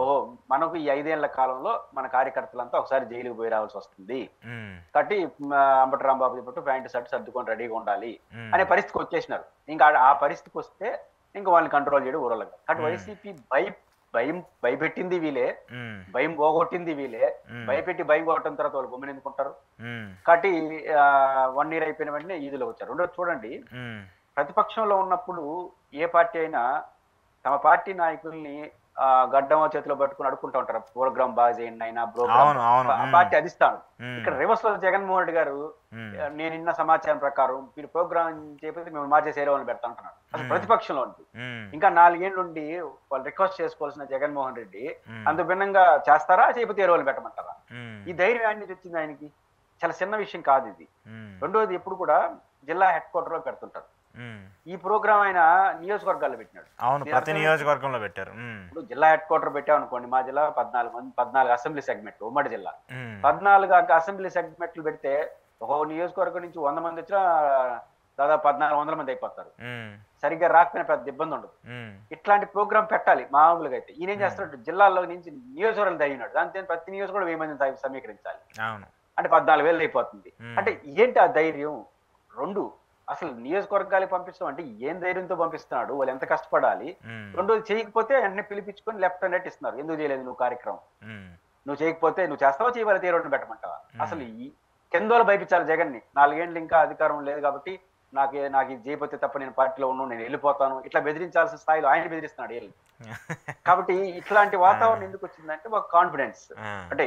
ఓహో మనకు ఈ 5 ఏళ్ల కాలంలో మన కార్యకర్తలంతా ఒకసారి జైలుకి పోయి రావాల్సి వస్తుంది కాబట్టి అంబటి రాంబాబు చెప్పట్టు ప్యాంటు షర్ట్ సర్దుకొని రెడీగా ఉండాలి అనే పరిస్థితికి వచ్చేసినారు. ఇంకా ఆ పరిస్థితికి వస్తే ఇంకా వాళ్ళని కంట్రోల్ చేయడం ఊరలేదు. కాబట్టి వైసీపీ భయపెట్టింది వీలే, భయం పోగొట్టింది వీలే, భయపెట్టి భయం కొట్టడం తర్వాత వాళ్ళు గమ్మున ఎందుకుంటారు. కాబట్టి 1 year అయిపోయిన వెంటనే ఈదులో వచ్చారు. రెండోది చూడండి, ప్రతిపక్షంలో ఉన్నప్పుడు ఏ పార్టీ అయినా తమ పార్టీ నాయకుల్ని గడ్డం చేతిలో పట్టుకుని అడుక్కుంటూ ఉంటారు, ప్రోగ్రామ్ బాగా చేయండి అయినా ప్రోగ్రామ్, ఆ పార్టీ అధిస్తాను. ఇక్కడ రివర్స్ లో జగన్మోహన్ రెడ్డి గారు నేను ఇన్న సమాచారం ప్రకారం మీరు ప్రోగ్రామ్ చేయకపోతే మేము మార్చేసి వేరే వాళ్ళని పెడతా అంటున్నారు. అసలు ప్రతిపక్షంలో ఉంటుంది. ఇంకా 4 ఏళ్ళ నుండి వాళ్ళు రిక్వెస్ట్ చేసుకోవాల్సిన జగన్మోహన్ రెడ్డి అంత భిన్నంగా చేస్తారా, చేయకపోతే వేరే వాళ్ళని పెట్టమంటారా? ఈ ధైర్యం ఆయన నుంచి వచ్చింది ఆయనకి. చాలా చిన్న విషయం కాదు ఇది. రెండోది, ఎప్పుడు కూడా జిల్లా హెడ్ క్వార్టర్ లో పెడుతుంటారు. ఈ ప్రోగ్రామ్ ఆయన నియోజకవర్గాల్లో పెట్టినాడు. ప్రతి నియోజకవర్గంలో పెట్టారు. ఇప్పుడు జిల్లా హెడ్ క్వార్టర్ పెట్టాం అనుకోండి, మా జిల్లా 14 అసెంబ్లీ సెగ్మెంట్లు, ఉమ్మడి జిల్లా 14 అసెంబ్లీ సెగ్మెంట్లు పెడితే ఒక నియోజకవర్గం నుంచి 100 మంది వచ్చినా దాదాపు 1400 మంది అయిపోతారు. ఉమ్, సరిగ్గా రాకపోయినా పెద్ద ఇబ్బంది ఉండదు. ఉమ్, ఇట్లాంటి ప్రోగ్రామ్ పెట్టాలి మామూలుగా అయితే. ఈయన ఏం చేస్తున్నాడు, జిల్లాల్లో నుంచి నియోజకవర్గాలు తగినాడు, దాంతో ప్రతి నియోజకవర్గం 1000 మందిని సమీకరించాలి అవును. అంటే 14,000 అయిపోతుంది. ఉమ్, అంటే ఏంటి ఆ ధైర్యం? రెండు, అసలు నియోజకవర్గాలకు పంపిస్తాం అంటే ఏం ధైర్యంతో పంపిస్తున్నాడు, వాళ్ళు ఎంత కష్టపడాలి. ఉమ్, రెండోది చేయకపోతే వెంటనే పిలిపించుకొని లెఫ్ట్ అండ్ రైట్ ఇస్తున్నారు, ఎందుకు చేయలేదు నువ్వు కార్యక్రమం, ఉమ్, నువ్వు చేయకపోతే నువ్వు చేస్తావా చేయవాలి తీరోడ్డు పెట్టమంటావా. అసలు ఈ కిందోలు భయపించాలి జగన్ని, 4 ఏళ్ళు ఇంకా అధికారం లేదు కాబట్టి నాకు ఇది చేయకపోతే తప్ప నేను పార్టీలో ఉన్నాను, నేను వెళ్ళిపోతాను, ఇట్లా బెదిరించాల్సిన స్థాయిలో ఆయన బెదిరిస్తున్నాడు వీళ్ళు. కాబట్టి ఇట్లాంటి వాతావరణం ఎందుకు వచ్చిందంటే ఒక కాన్ఫిడెన్స్, ఆ, అంటే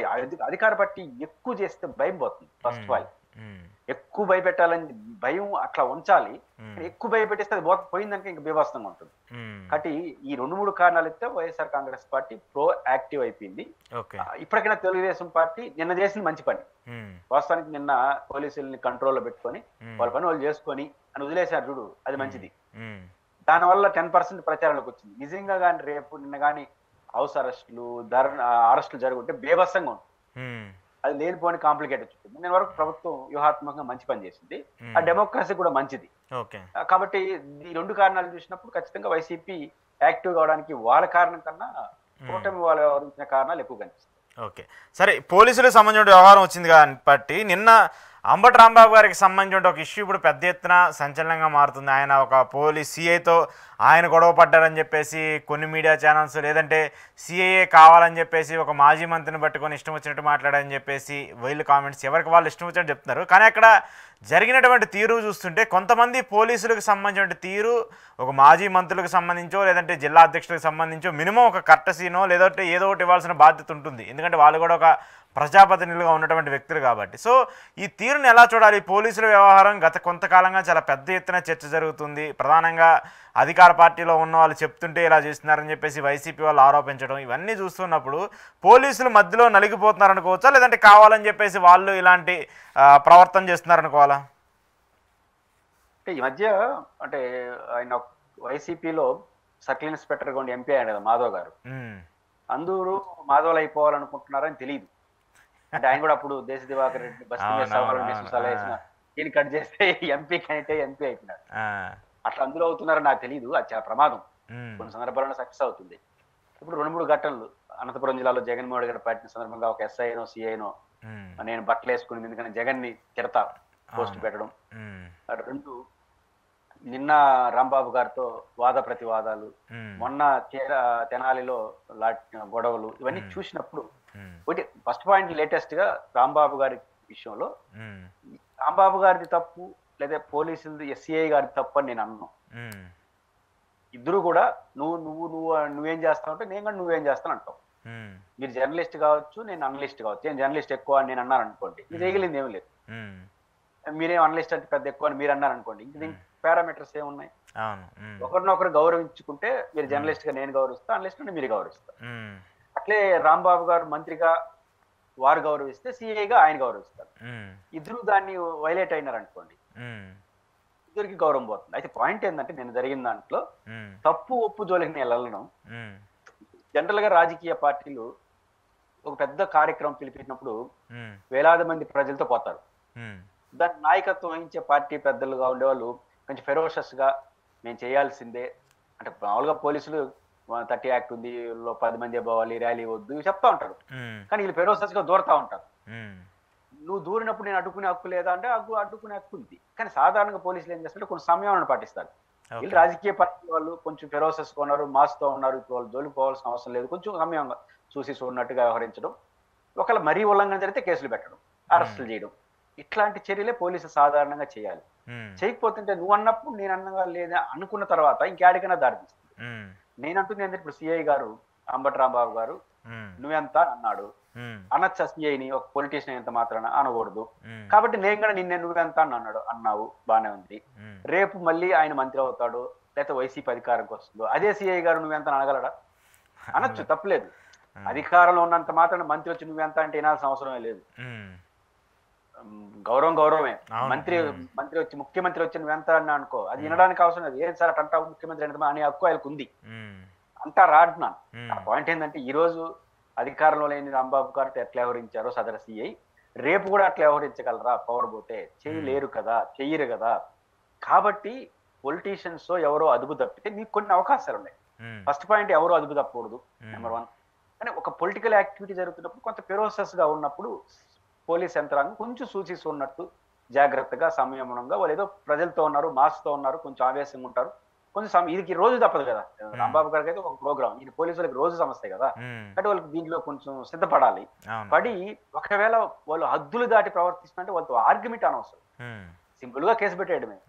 అధికార పార్టీ ఎక్కువ చేస్తే భయం పోతుంది. ఫస్ట్ ఆఫ్ ఆల్ ఉమ్, ఎక్కువ భయపెట్టాలని భయం అట్లా ఉంచాలి, ఉమ్, ఎక్కువ భయపెట్టేస్తే అది పోయిందంటే ఇంకా బీభత్సంగా ఉంటుంది. ఉమ్, కాబట్టి ఈ 2-3 కారణాలు ఇస్తే YSR Congress party pro active అయిపోయింది. ఓకే. ఇప్పటికైనా తెలుగుదేశం పార్టీ నిన్న చేసింది మంచి పని. ఉమ్, వాస్తవానికి నిన్న పోలీసుల్ని కంట్రోల్లో పెట్టుకొని వాళ్ళ పని వాళ్ళు చేసుకొని అని వదిలేశారు చూడు, అది మంచిది. ఉమ్, దానివల్ల 10% ప్రచారంలోకి వచ్చింది. నిజంగా కానీ రేపు నిన్న కానీ హౌస్ అరెస్టులు అరెస్టులు జరుగుంటే బేభత్సంగా ఉంటుంది, ఉమ్, అది లేనిపోని కాంప్లికేట్ వచ్చింది. నేను వరకు ప్రభుత్వం వ్యూహాత్మకంగా మంచి పని చేసింది, ఆ డెమోక్రసీ కూడా మంచిది. ఓకే. కాబట్టి ఈ 2 కారణాలు చూసినప్పుడు ఖచ్చితంగా వైసీపీ యాక్టివ్ కావడానికి వాళ్ళ కారణం కన్నా కూటమి వాళ్ళు వ్యవహరించిన కారణాలు ఎక్కువ కనిపిస్తాయి. ఓకే, సరే, పోలీసులకు సంబంధించిన వ్యవహారం వచ్చింది కాబట్టి నిన్న అంబటి రాంబాబు గారికి సంబంధించిన ఒక ఇష్యూ ఇప్పుడు పెద్ద ఎత్తున సంచలనంగా మారుతుంది. ఆయన ఒక పోలీస్ సిఐతో ఆయన గొడవ పడ్డారని చెప్పేసి కొన్ని మీడియా ఛానల్స్, లేదంటే సిఐఏ కావాలని చెప్పేసి ఒక మాజీ మంత్రిని పట్టుకొని ఇష్టం వచ్చినట్టు మాట్లాడారని చెప్పేసి వీళ్ళు కామెంట్స్ ఎవరికి వాళ్ళు ఇష్టం వచ్చినట్టు చెప్తున్నారు. కానీ అక్కడ జరిగినటువంటి తీరు చూస్తుంటే కొంతమంది పోలీసులకు సంబంధించిన తీరు ఒక మాజీ మంత్రులకు సంబంధించో లేదంటే జిల్లా అధ్యక్షులకు సంబంధించో మినిమం ఒక కర్టసీనో లేదంటే ఏదో ఒకటి ఇవ్వాల్సిన బాధ్యత ఉంటుంది, ఎందుకంటే వాళ్ళు కూడా ఒక ప్రజాప్రతినిధులుగా ఉన్నటువంటి వ్యక్తులు కాబట్టి. సో ఈ తీరుని ఎలా చూడాలి? పోలీసుల వ్యవహారం గత కొంతకాలంగా చాలా పెద్ద ఎత్తున చర్చ జరుగుతుంది. ప్రధానంగా అధికార పార్టీలో ఉన్న వాళ్ళు చెప్తుంటే ఇలా చేస్తున్నారని చెప్పేసి వైసీపీ వాళ్ళు ఆరోపించడం, ఇవన్నీ చూస్తున్నప్పుడు పోలీసులు మధ్యలో నలిగిపోతున్నారనుకోవచ్చా, లేదంటే కావాలని చెప్పేసి వాళ్ళు ఇలాంటి ప్రవర్తన చేస్తున్నారనుకోవాలా? అంటే ఈ మధ్య అంటే ఆయన వైసీపీలో సర్కిల్ ఇన్స్పెక్టర్గా ఉండి ఎంపీ అయ్యాడు కదా మాధవ్ గారు, అందరూ మాధవలు అయిపోవాలనుకుంటున్నారని తెలియదు. అంటే ఆయన కూడా అప్పుడు దేశ దివాకర్ రెడ్డి బస్తీ వేసిన దీన్ని కట్ చేస్తే ఎంపీ కంటే ఎంపీ అయిపోయినాడు. అట్లా అందులో అవుతున్నారని నాకు తెలియదు, అది చాలా ప్రమాదం. కొన్ని సందర్భాల్లో సక్సెస్ అవుతుంది. ఇప్పుడు 2-3 ఘటనలు అనంతపురం జిల్లాలో జగన్మోహన్ రెడ్డి గారు పట్టిన సందర్భంగా ఒక ఎస్ఐనో సిఐనో నేను బట్టలు వేసుకుని ఎందుకంటే జగన్ ని తిడతా పోస్ట్ పెట్టడం, 2 నిన్న రాంబాబు గారితో వాద ప్రతివాదాలు, మొన్న తెనాలిలో గొడవలు, ఇవన్నీ చూసినప్పుడు ఒకటి ఫస్ట్ పాయింట్ లేటెస్ట్ గా రాంబాబు గారి విషయంలో రాంబాబు గారిది తప్పు లేదా పోలీసులది ఎస్సీఐ గారిది తప్పు అని నేను అన్నాను. ఇద్దరు కూడా నువ్వేం చేస్తావు అంటే నేను కూడా నువ్వేం చేస్తాను అంటావు. మీరు జర్నలిస్ట్ కావచ్చు, నేను అనలిస్ట్ కావచ్చు. నేను జర్నలిస్ట్ ఎక్కువ అని నేను అన్నాను అనుకోండి, ఇది చేయగలిగింది ఏమి లేదు. మీరేం అనలిస్ట్ అంటే పెద్ద ఎక్కువ అని మీరు అన్నారు అనుకోండి, ఇంక దీనికి పారామీటర్స్ ఏమున్నాయి? ఒకరినొకరు గౌరవించుకుంటే మీరు జర్నలిస్ట్ గా నేను గౌరవిస్తా, అనలిస్ట్ గా మీరు గౌరవిస్తారు. అట్లే రాంబాబు గారు మంత్రిగా వారు గౌరవిస్తే సిఐగా ఆయన గౌరవిస్తారు. ఇద్దరు దాన్ని వైలేట్ అయినారు అనుకోండి, ఇద్దరికి గౌరవం పోతుంది. అయితే పాయింట్ ఏంటంటే నేను జరిగిన దాంట్లో తప్పు ఒప్పు జోలికి నేను వెళ్ళడం. జనరల్ గా రాజకీయ పార్టీలు ఒక పెద్ద కార్యక్రమం పిలిపించినప్పుడు వేలాది మంది ప్రజలతో పోతారు. దాని నాయకత్వం వహించే పార్టీ పెద్దలుగా ఉండేవాళ్ళు కొంచెం ఫెరోషస్ గా మేము చేయాల్సిందే అంటే, మామూలుగా పోలీసులు 30 యాక్ట్ ఉంది, 10 మంది పోవాలి, ర్యాలీ వద్దు ఇవి చెప్తా ఉంటారు. కానీ వీళ్ళు ఫెరోషస్ గా దూరతా ఉంటారు. నువ్వు దూరినప్పుడు నేను అడ్డుకునే హక్కు లేదా అంటే అడ్డుకునే హక్కు ఉంది. కానీ సాధారణంగా పోలీసులు ఏం చేస్తారంటే కొన్ని సమయాలను పాటిస్తారు. వీళ్ళు రాజకీయ పార్టీ వాళ్ళు కొంచెం ఫెరోసెస్ గా ఉన్నారు, మాస్తో ఉన్నారు, ఇప్పుడు వాళ్ళు జోలికి పోవాల్సిన అవసరం లేదు, కొంచెం సమయంగా చూసి చూడనట్టుగా వ్యవహరించడం, ఒకవేళ మరీ ఉల్లంఘన జరిగితే కేసులు పెట్టడం, అరెస్టులు చేయడం, ఇట్లాంటి చర్యలే పోలీసులు సాధారణంగా చేయాలి. చేయకపోతుంటే నువ్వు అన్నప్పుడు నేను అన్నగా లేదా అనుకున్న తర్వాత ఇంకేడికైనా దారితీస్తుంది. నేనంటుంది ఏంటంటే ఇప్పుడు సిఐ గారు అంబటి రాంబాబు గారు నువ్వెంత అన్నాడు, అనొచ్చా సిఐని? ఒక పొలిటీషియన్ ఎంత మాత్రాన అనకూడదు. కాబట్టి నేను కూడా నిన్నే నువ్వెంత అన్నావు, బానే ఉంది. రేపు మళ్ళీ ఆయన మంత్రి అవుతాడు, లేకపోతే వైసీపీ అధికారంకి వస్తుందో, అదే సిఐ గారు నువ్వెంత అనగలడా? అనొచ్చు, తప్పులేదు. అధికారంలో ఉన్నంత మాత్రాన మంత్రి వచ్చి నువ్వెంత అంటే వినాల్సిన అవసరమే లేదు. గౌరవమే. మంత్రి వచ్చి ముఖ్యమంత్రి వచ్చి నువ్వెంత అన్నా అనుకో, అది వినడానికి అవసరం లేదు. ఏం సార్ అట్లా ముఖ్యమంత్రి అంటే అనే హక్కు ఆయనకు ఉంది అంటారా అంటున్నాను. ఆ పాయింట్ ఏంటంటే ఈ రోజు అధికారంలో లేని రాంబాబు గారితో ఎట్లా వ్యవహరించారో సదర సిఐ, రేపు కూడా అట్లా వ్యవహరించగలరా? పవర్ పోతే చేయలేరు కదా, చెయ్యరు కదా. కాబట్టి పొలిటీషియన్స్ ఎవరో అదుపు తప్పితే మీకు కొన్ని అవకాశాలు ఉన్నాయి. ఫస్ట్ పాయింట్, ఎవరో అదుపు తప్పకూడదు, నెంబర్ 1. కానీ ఒక పొలిటికల్ యాక్టివిటీ జరుగుతున్నప్పుడు కొంత ఫెరోసస్ గా ఉన్నప్పుడు పోలీస్ యంత్రాంగం కొంచెం సూచిస్తూ ఉన్నట్టు జాగ్రత్తగా సంయమనంగా, వాళ్ళు ఏదో ప్రజలతో ఉన్నారు, మాస్తో ఉన్నారు, కొంచెం ఆవేశంగా ఉంటారు, కొంచెం ఇది రోజు తప్పదు కదా. రాంబాబు గారికి అయితే ఒక ప్రోగ్రామ్, ఇది పోలీసులకు రోజు సమస్య కదా. అంటే వాళ్ళకి దీంట్లో కొంచెం సిద్ధపడాలి. పడి ఒకవేళ వాళ్ళు హద్దులు దాటి ప్రవర్తిస్తుంటే వాళ్ళతో ఆర్గ్యుమెంట్ అనవసరం, సింపుల్ గా కేసు పెట్టేయడమే.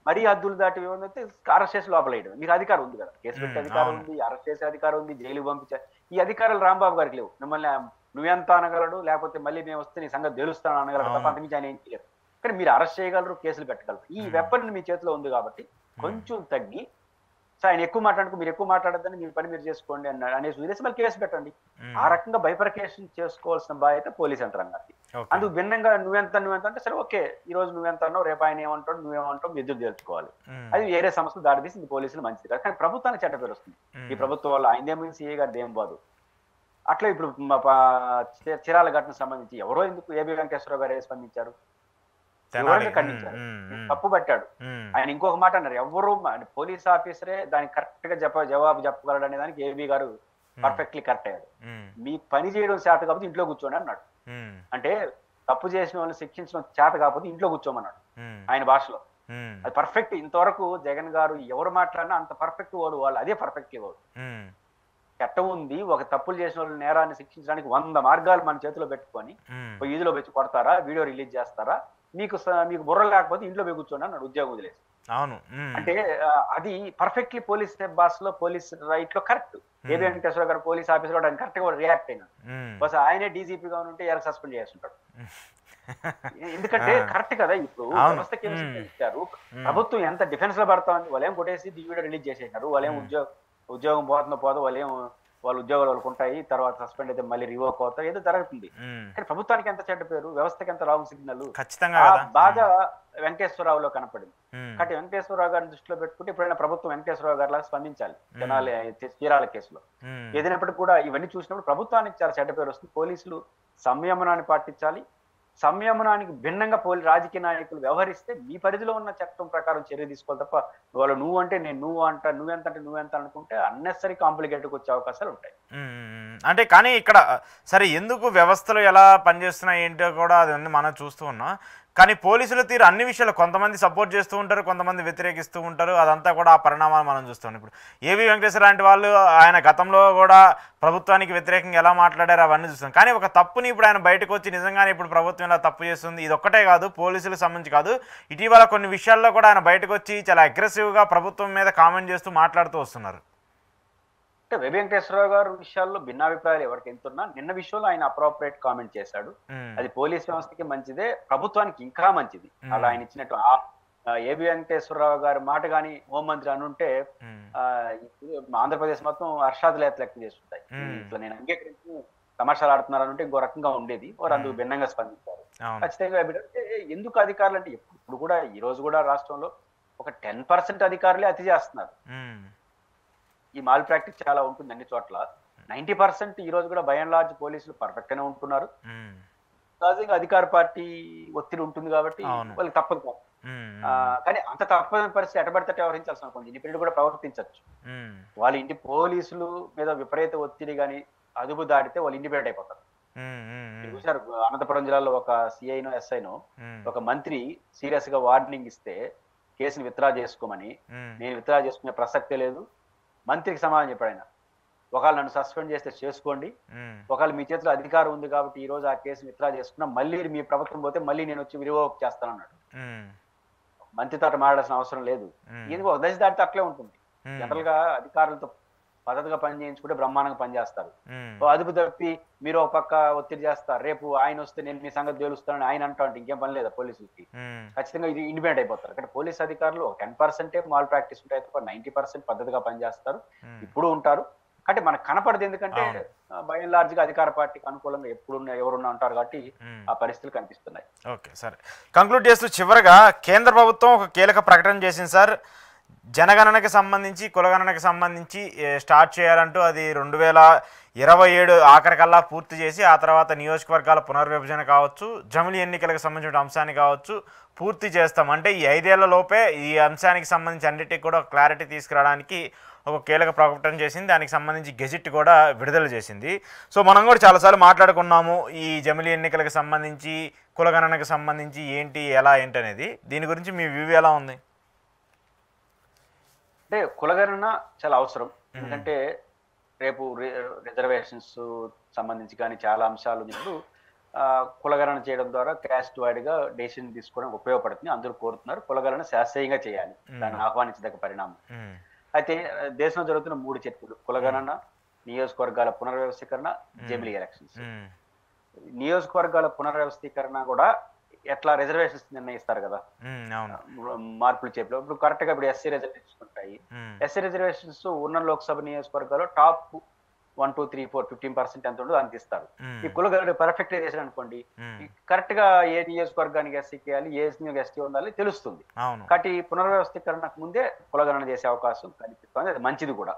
మరీ హద్దులు దాటి ఏమంటే అరెస్ట్ చేసి లోపలేయడం. మీకు అధికారం ఉంది కదా, కేసు పెట్టే అధికారం ఉంది, అరెస్ట్ చేసే అధికారం ఉంది, జైలుకి పంపించే ఈ అధికారాలు రాంబాబు గారికి లేవు. మిమ్మల్ని నువ్వెంత అనగలడు, లేకపోతే మళ్ళీ మేము వస్తే నీ సంగతి తెలుస్తాను అనగలడు తప్ప అంతమించి ఆయన ఏం చేయలేరు. కానీ మీరు అరెస్ట్ చేయగలరు, కేసులు పెట్టగలరు. ఈ వెపన్ మీ చేతిలో ఉంది కాబట్టి కొంచెం తగ్గి, సో ఆయన ఎక్కువ మాట్లాడుకో, మీరు ఎక్కువ మాట్లాడద్దని, మీ పని మీరు చేసుకోండి అనేసి వదిలేసి మళ్ళీ కేసు పెట్టండి. ఆ రకంగా బైఫర్కేషన్ చేసుకోవాల్సిన బాధ్యత పోలీస్ యంత్రాంగానికి. అందుకు భిన్నంగా నువ్వెంత అంటే సరే ఓకే, ఈ రోజు నువ్వెంత అన్నావు, రేపు ఆయన ఏమంటాడు, నువ్వేమంటావు, ఎదురు తెలుసుకోవాలి. అది వేరే సమస్యలు దారితీసి పోలీసులు మంచిది కాదు. కానీ ప్రభుత్వానికి చెడ్డ పేరు వస్తుంది. ఈ ప్రభుత్వం వల్ల ఆయనదేమో సీఏ గారిది ఏం బాదు. అట్లా ఇప్పుడు చిరాల ఘటనకు సంబంధించి ఎవరో ఎందుకు ఏబి వెంకటేశ్వరరావు గారు స్పందించారు, ఖండించారు, తప్పు పట్టాడు. ఆయన ఇంకొక మాట అన్నారు, ఎవరు పోలీస్ ఆఫీసరే దానికి కరెక్ట్ గా జవాబు చెప్పగలడు అనే దానికి ఏబి గారు పర్ఫెక్ట్లీ కరెక్ట్ అయ్యాడు. మీ పని చేయడం చేత కాకపోతే ఇంట్లో కూర్చోండి అన్నాడు. అంటే తప్పు చేసిన వాళ్ళని శిక్షించడం చేత కాకపోతే ఇంట్లో కూర్చోమన్నాడు ఆయన భాషలో. అది పర్ఫెక్ట్. ఇంతవరకు జగన్ గారు ఎవరు మాట్లాడినా అంత పర్ఫెక్ట్ వాడు, వాళ్ళు అదే పర్ఫెక్ట్ వాడు. చట్టం ఉంది, ఒక తప్పులు చేసిన వాళ్ళ నేరాన్ని శిక్షించడానికి 100 మార్గాలు మన చేతిలో పెట్టుకొని ఈదులో పెట్టి కొడతారా, వీడియో రిలీజ్ చేస్తారా, మీకు బుర్ర లేకపోతే ఇంట్లో పోయి కూర్చోండి అన్నాడు ఉద్యోగం వదిలేసి. అవును, అంటే అది పర్ఫెక్ట్లీ పోలీస్ భాష లో, పోలీస్ రైట్ లో కరెక్ట్. ఏబి వెంకటేశ్వర గారు పోలీస్ ఆఫీసర్ కూడా కరెక్ట్ గా రియాక్ట్ అయినాడు. బస్ ఆయనే డీజీపీగా ఉంటే ఎలా సస్పెండ్ చేస్తుంటాడు. ఎందుకంటే కరెక్ట్ కదా. ఇప్పుడు వ్యవస్థకి ఇచ్చారు, ప్రభుత్వం ఎంత డిఫెన్స్ లో పడతా ఉంది. వాళ్ళేం కొట్టేసి వీడియో రిలీజ్ చేసేసారు, వాళ్ళేం ఉద్యోగం పోతుందో వాళ్ళ ఉద్యోగాలు వాళ్ళకు ఉంటాయి, తర్వాత సస్పెండ్ అయితే మళ్ళీ రివోక్ అవుతారు, ఏదో జరుగుతుంది. కానీ ప్రభుత్వానికి ఎంత చెడ్డ పేరు, వ్యవస్థకి ఎంత రాంగ్ సిగ్నల్ బాగా వెంకటేశ్వరరావులో కనపడింది. కాబట్టి వెంకటేశ్వరరావు గారిని దృష్టిలో పెట్టుకుంటే ఎప్పుడైనా ప్రభుత్వం వెంకటేశ్వరరావు గారి లాగా స్పందించాలి చీరాల కేసులో. ఏదైనప్పటికీ కూడా ఇవన్నీ చూసినప్పుడు ప్రభుత్వానికి చాలా చెడ్డ పేరు వస్తుంది. పోలీసులు సంయమనాన్ని పాటించాలి. సంయమనానికి భిన్నంగా రాజకీయ నాయకులు వ్యవహరిస్తే మీ పరిధిలో ఉన్న చట్టం ప్రకారం చర్య తీసుకోవాలి తప్ప వాళ్ళు నువ్వు అంటే నేను నువ్వెంత అనుకుంటే అన్నెసరీ కాంప్లికేటెడ్కి వచ్చే అవకాశాలు ఉంటాయి. అంటే కానీ ఇక్కడ సరే ఎందుకు వ్యవస్థలు ఎలా పనిచేస్తున్నాయి ఏంటో కూడా అది మనం చూస్తూ ఉన్నాం. కానీ పోలీసుల తీరు అన్ని విషయాలు కొంతమంది సపోర్ట్ చేస్తూ ఉంటారు, కొంతమంది వ్యతిరేకిస్తూ ఉంటారు. అదంతా కూడా ఆ పరిణామాలు మనం చూస్తాం. ఇప్పుడు ఏబి వెంకటేశ్వర లాంటి వాళ్ళు ఆయన గతంలో కూడా ప్రభుత్వానికి వ్యతిరేకంగా ఎలా మాట్లాడారు అవన్నీ చూస్తాం. కానీ ఒక తప్పుని ఇప్పుడు ఆయన బయటకు వచ్చి నిజంగానే ఇప్పుడు ప్రభుత్వం ఇలా తప్పు చేస్తుంది, ఇది ఒక్కటే కాదు పోలీసులకు సంబంధించి కాదు, ఇటీవల కొన్ని విషయాల్లో కూడా ఆయన బయటకు వచ్చి చాలా అగ్రెసివ్గా ప్రభుత్వం మీద కామెంట్ చేస్తూ మాట్లాడుతూ వస్తున్నారు. అంటే ఏబి వెంకటేశ్వరరావు గారు విషయాల్లో భిన్నాభిప్రాయాలు ఎవరికి ఎంతున్నా, నిన్న విషయంలో ఆయన అప్రోప్రియేట్ కామెంట్ చేశాడు. అది పోలీస్ వ్యవస్థకి మంచిదే, ప్రభుత్వానికి ఇంకా మంచిది. అలా ఆయన ఇచ్చినట్టు ఏబి వెంకటేశ్వరరావు గారి మాట కానీ హోంమంత్రి అనుంటే ఆంధ్రప్రదేశ్ మొత్తం హర్షాదులేత లెక్క చేస్తుంటాయి. ఇట్లా నేను అంగీకరించి తమాషాలు ఆడుతున్నారంటే ఇంకో రకంగా ఉండేది, వారు అందుకు భిన్నంగా స్పందించారు. ఖచ్చితంగా ఎందుకు అధికారులు అంటే ఇప్పుడు కూడా ఈ రోజు కూడా రాష్ట్రంలో ఒక 10% అధికారులే అతి చేస్తున్నారు. ఈ మాల్ ప్రాక్టీస్ చాలా ఉంటుంది అన్ని చోట్ల. 90% ఈ రోజు కూడా బై అండ్ లార్జ్ పోలీసులు పర్ఫెక్ట్ గానే ఉంటున్నారు. సహజంగా అధికార పార్టీ ఒత్తిడి ఉంటుంది కాబట్టి వాళ్ళకి తప్పదు. కానీ అంత తప్పని పరిస్థితి ఎటబడితే వ్యవహరించాల్సిన కొంచెం ఇండిపెండెంట్ కూడా ప్రవర్తించవచ్చు. వాళ్ళ ఇంటి పోలీసులు మీద విపరీత ఒత్తిడి కానీ అదుపు దాటితే వాళ్ళు ఇండిపెండెంట్ అయిపోతారు. చూసారు అనంతపురం జిల్లాలో ఒక సిఐనో ఎస్ఐనో ఒక మంత్రి సీరియస్ గా వార్నింగ్ ఇస్తే కేసుని విత్డ్రా చేసుకోమని, నేను విత్డ్రా చేసుకునే ప్రసక్తే లేదు, మంత్రికి సమాధానం చెప్పాడు ఆయన. ఒకవేళ నన్ను సస్పెండ్ చేస్తే చేసుకోండి, ఒకవేళ మీ చేతిలో అధికారం ఉంది కాబట్టి ఈ రోజు ఆ కేసుని విత్డ్రా చేసుకున్నా మళ్ళీ మీ ప్రభుత్వం పోతే మళ్ళీ నేను వచ్చి రివోక్ చేస్తానన్నాడు. మంత్రితో మాట్లాడాల్సిన అవసరం లేదు. ఎందుకు ఒక దశ దాటితే అట్లే ఉంటుంది. జనరల్ గా అధికారులతో పద్ధతిగా పని చేయించుకుంటే బ్రహ్మాండంగా పనిచేస్తారు. అదుపు తప్పి మీరు ఒక పక్క ఒత్తిడి చేస్తారు, రేపు ఆయన వస్తే నేను మీ సంగతి తేలుస్తానని ఆయన అంటా ఉంటే ఇంకేం పని లేదా పోలీసులకి. ఖచ్చితంగా ఇది ఇండిపెండెంట్ అయిపోతారు. అంటే పోలీస్ అధికారులు 10% మాల్ ప్రాక్టీస్ ఉంటాయి తప్ప 90% పద్ధతిగా పనిచేస్తారు, ఇప్పుడు ఉంటారు. అంటే మనకు కనపడదు, ఎందుకంటే బై అండ్ లార్జ్ గా అధికార పార్టీకి అనుకూలంగా ఎవరున్నా ఉంటారు కాబట్టి ఆ పరిస్థితులు కనిపిస్తున్నాయి. ఓకే, సరే కంక్లూడ్ చేస్తూ చివరిగా కేంద్ర ప్రభుత్వం ఒక కీలక ప్రకటన చేసింది సార్. జనగణనకి సంబంధించి కులగణనకి సంబంధించి స్టార్ట్ చేయాలంటూ అది 27 ఆఖరికల్లా పూర్తి చేసి ఆ తర్వాత నియోజకవర్గాల పునర్విభజన కావచ్చు, జమిలీ ఎన్నికలకు సంబంధించిన అంశాన్ని కావచ్చు పూర్తి చేస్తాం. అంటే ఈ 5 ఏళ్ల లోపే ఈ అంశానికి సంబంధించి అన్నిటికీ కూడా క్లారిటీ తీసుకురావడానికి ఒక కీలక ప్రకటన చేసింది. దానికి సంబంధించి గెజిట్ కూడా విడుదల చేసింది. సో మనం కూడా చాలాసార్లు మాట్లాడుకున్నాము ఈ జమిలీ ఎన్నికలకు సంబంధించి, కులగణనకు సంబంధించి ఏంటి ఎలా ఏంటి అనేది. దీని గురించి మీ వ్యూ ఎలా ఉంది? అంటే కులగణన చాలా అవసరం. ఎందుకంటే రేపు రిజర్వేషన్స్ సంబంధించి కానీ చాలా అంశాలు ఉన్నప్పుడు కులగణన చేయడం ద్వారా క్యాస్ట్ వైడ్గా డెసిషన్ తీసుకోవడం ఉపయోగపడుతుంది. అందరూ కోరుతున్నారు కులగణన శాస్త్రీయంగా చేయాలి, దాన్ని ఆహ్వానించదగ్గ పరిణామం. అయితే దేశంలో జరుగుతున్న 3 చర్చలు: కులగణన, నియోజకవర్గాల పునర్వ్యవస్థీకరణ, జమిలీ ఎలక్షన్స్. నియోజకవర్గాల పునర్వ్యవస్థీకరణ కూడా ఎట్లా రిజర్వేషన్స్ నిర్ణయిస్తారు కదా, మార్పులు చేపలు. ఇప్పుడు కరెక్ట్ గా ఇప్పుడు ఎస్సీ రిజర్వేషన్స్ ఉంటాయి. ఎస్సీ రిజర్వేషన్స్ ఉన్న లోక్సభ నియోజకవర్గాల్లో టాప్ 1, 2, 3, 4 15% ఎంత ఉండదు అంత ఇస్తారు. ఈ కులగణన పర్ఫెక్ట్ చేశారు అనుకోండి, కరెక్ట్ గా ఏ నియోజకవర్గానికి ఎస్సీకి వేయాలి, ఏ ఎస్టీ ఉండాలి తెలుస్తుంది. కాబట్టి పునర్వ్యవస్థీకరణకు ముందే కులగణన చేసే అవకాశం కనిపిస్తుంది. అది మంచిది కూడా.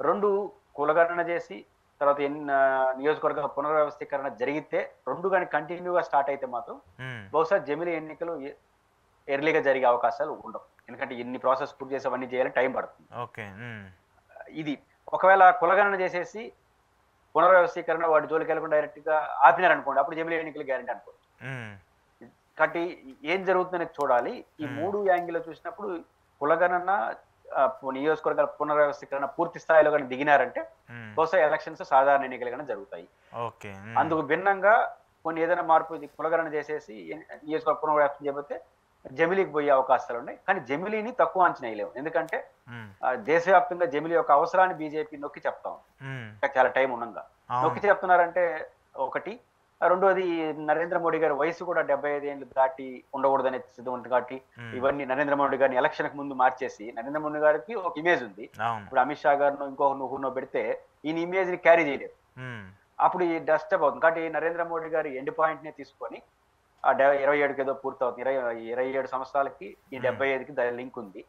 2, కులగణన చేసి తర్వాత నియోజకవర్గ పునర్వ్యవస్థీకరణ జరిగితే 2 కానీ కంటిన్యూగా స్టార్ట్ అయితే మాత్రం బహుశా జమిలీ ఎన్నికలు ఎర్లీగా జరిగే అవకాశాలు ఉండవు. ఎందుకంటే ఇన్ని ప్రాసెస్ పూర్తి చేసి అవన్నీ చేయాలని టైం పడుతుంది. ఇది ఒకవేళ కులగణన చేసేసి పునర్వ్యవస్థీకరణ వాటి జోలికి వెళ్ళకుండా డైరెక్ట్ గా ఆపినారనుకోండి, అప్పుడు జమిలీ ఎన్నికలు గ్యారెంటీ అనుకోవచ్చు. కాబట్టి ఏం జరుగుతుందని చూడాలి. ఈ 3 యాంగిల్ చూసినప్పుడు కులగణన, నియోజకవర్గాల పునర్వ్యవస్థీకరణ పూర్తి స్థాయిలో కానీ దిగినారంటే బహుశా ఎలక్షన్స్ సాధారణ ఎన్నికలు కానీ జరుగుతాయి. అందుకు భిన్నంగా కొన్ని ఏదైనా మార్పు కులగణన చేసేసి నియోజకవర్గ పునర్వ్యవస్థ చేయబోతే జమిలీకి పోయే అవకాశాలు ఉన్నాయి. కానీ జమిలీని తక్కువ అంచనా వేయలేము. ఎందుకంటే దేశవ్యాప్తంగా జమిలీ యొక్క అవసరాన్ని బీజేపీ నొక్కి చెప్తాం. చాలా టైం ఉండగా నొక్కి చెప్తున్నారంటే ఒకటి. రెండోది, నరేంద్ర మోడీ గారి వయసు కూడా 75 ఏళ్ళు దాటి ఉండకూడదనే సిద్ధం ఉంటుంది. కాబట్టి ఇవన్నీ నరేంద్ర మోడీ గారిని ఎలక్షన్ కు ముందు మార్చేసి, నరేంద్ర మోడీ గారికి ఒక ఇమేజ్ ఉంది. ఇప్పుడు అమిత్ షా గారిను ఇంకొకరినో పెడితే ఈయన ఇమేజ్ ని క్యారీ చేయలేదు. అప్పుడు ఈ డస్టర్బ్ అవుతుంది. కాబట్టి నరేంద్ర మోడీ గారి ఎండ్ పాయింట్ నే తీసుకొని ఆ 27కి ఏదో పూర్తవుతుంది. 27 సంవత్సరాలకి ఈ 75కి దాని లింక్ ఉంది.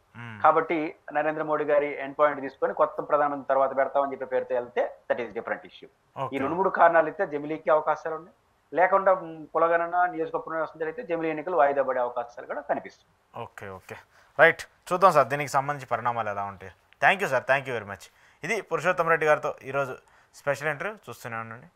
కాబట్టి నరేంద్ర మోడీ గారి ఎండ్ పాయింట్ తీసుకొని కొత్త ప్రధానమంత్రి తర్వాత పెడతామని చెప్పి పేరుతో వెళ్తే దట్ ఈస్ డిఫరెంట్ ఇష్యూ. ఈ 2-3 కారణాలు అయితే జమిలీకి అవకాశాలు ఉన్నాయి. లేకుండా కులగణన, నియోజకవర్గ పునర్వ్యవస్థ జరిగితే జమిలీ ఎన్నికలు వాయిదా పడే అవకాశాలు కూడా కనిపిస్తుంది. ఓకే రైట్, చూద్దాం సార్ దీనికి సంబంధించి పరిణామాలు ఎలా ఉంటాయి. Thank you sir, thank you very much. ఇది పురుషోత్తం రెడ్డి గారితో ఈరోజు స్పెషల్ ఇంటర్వ్యూ. చూస్తూనే ఉండండి.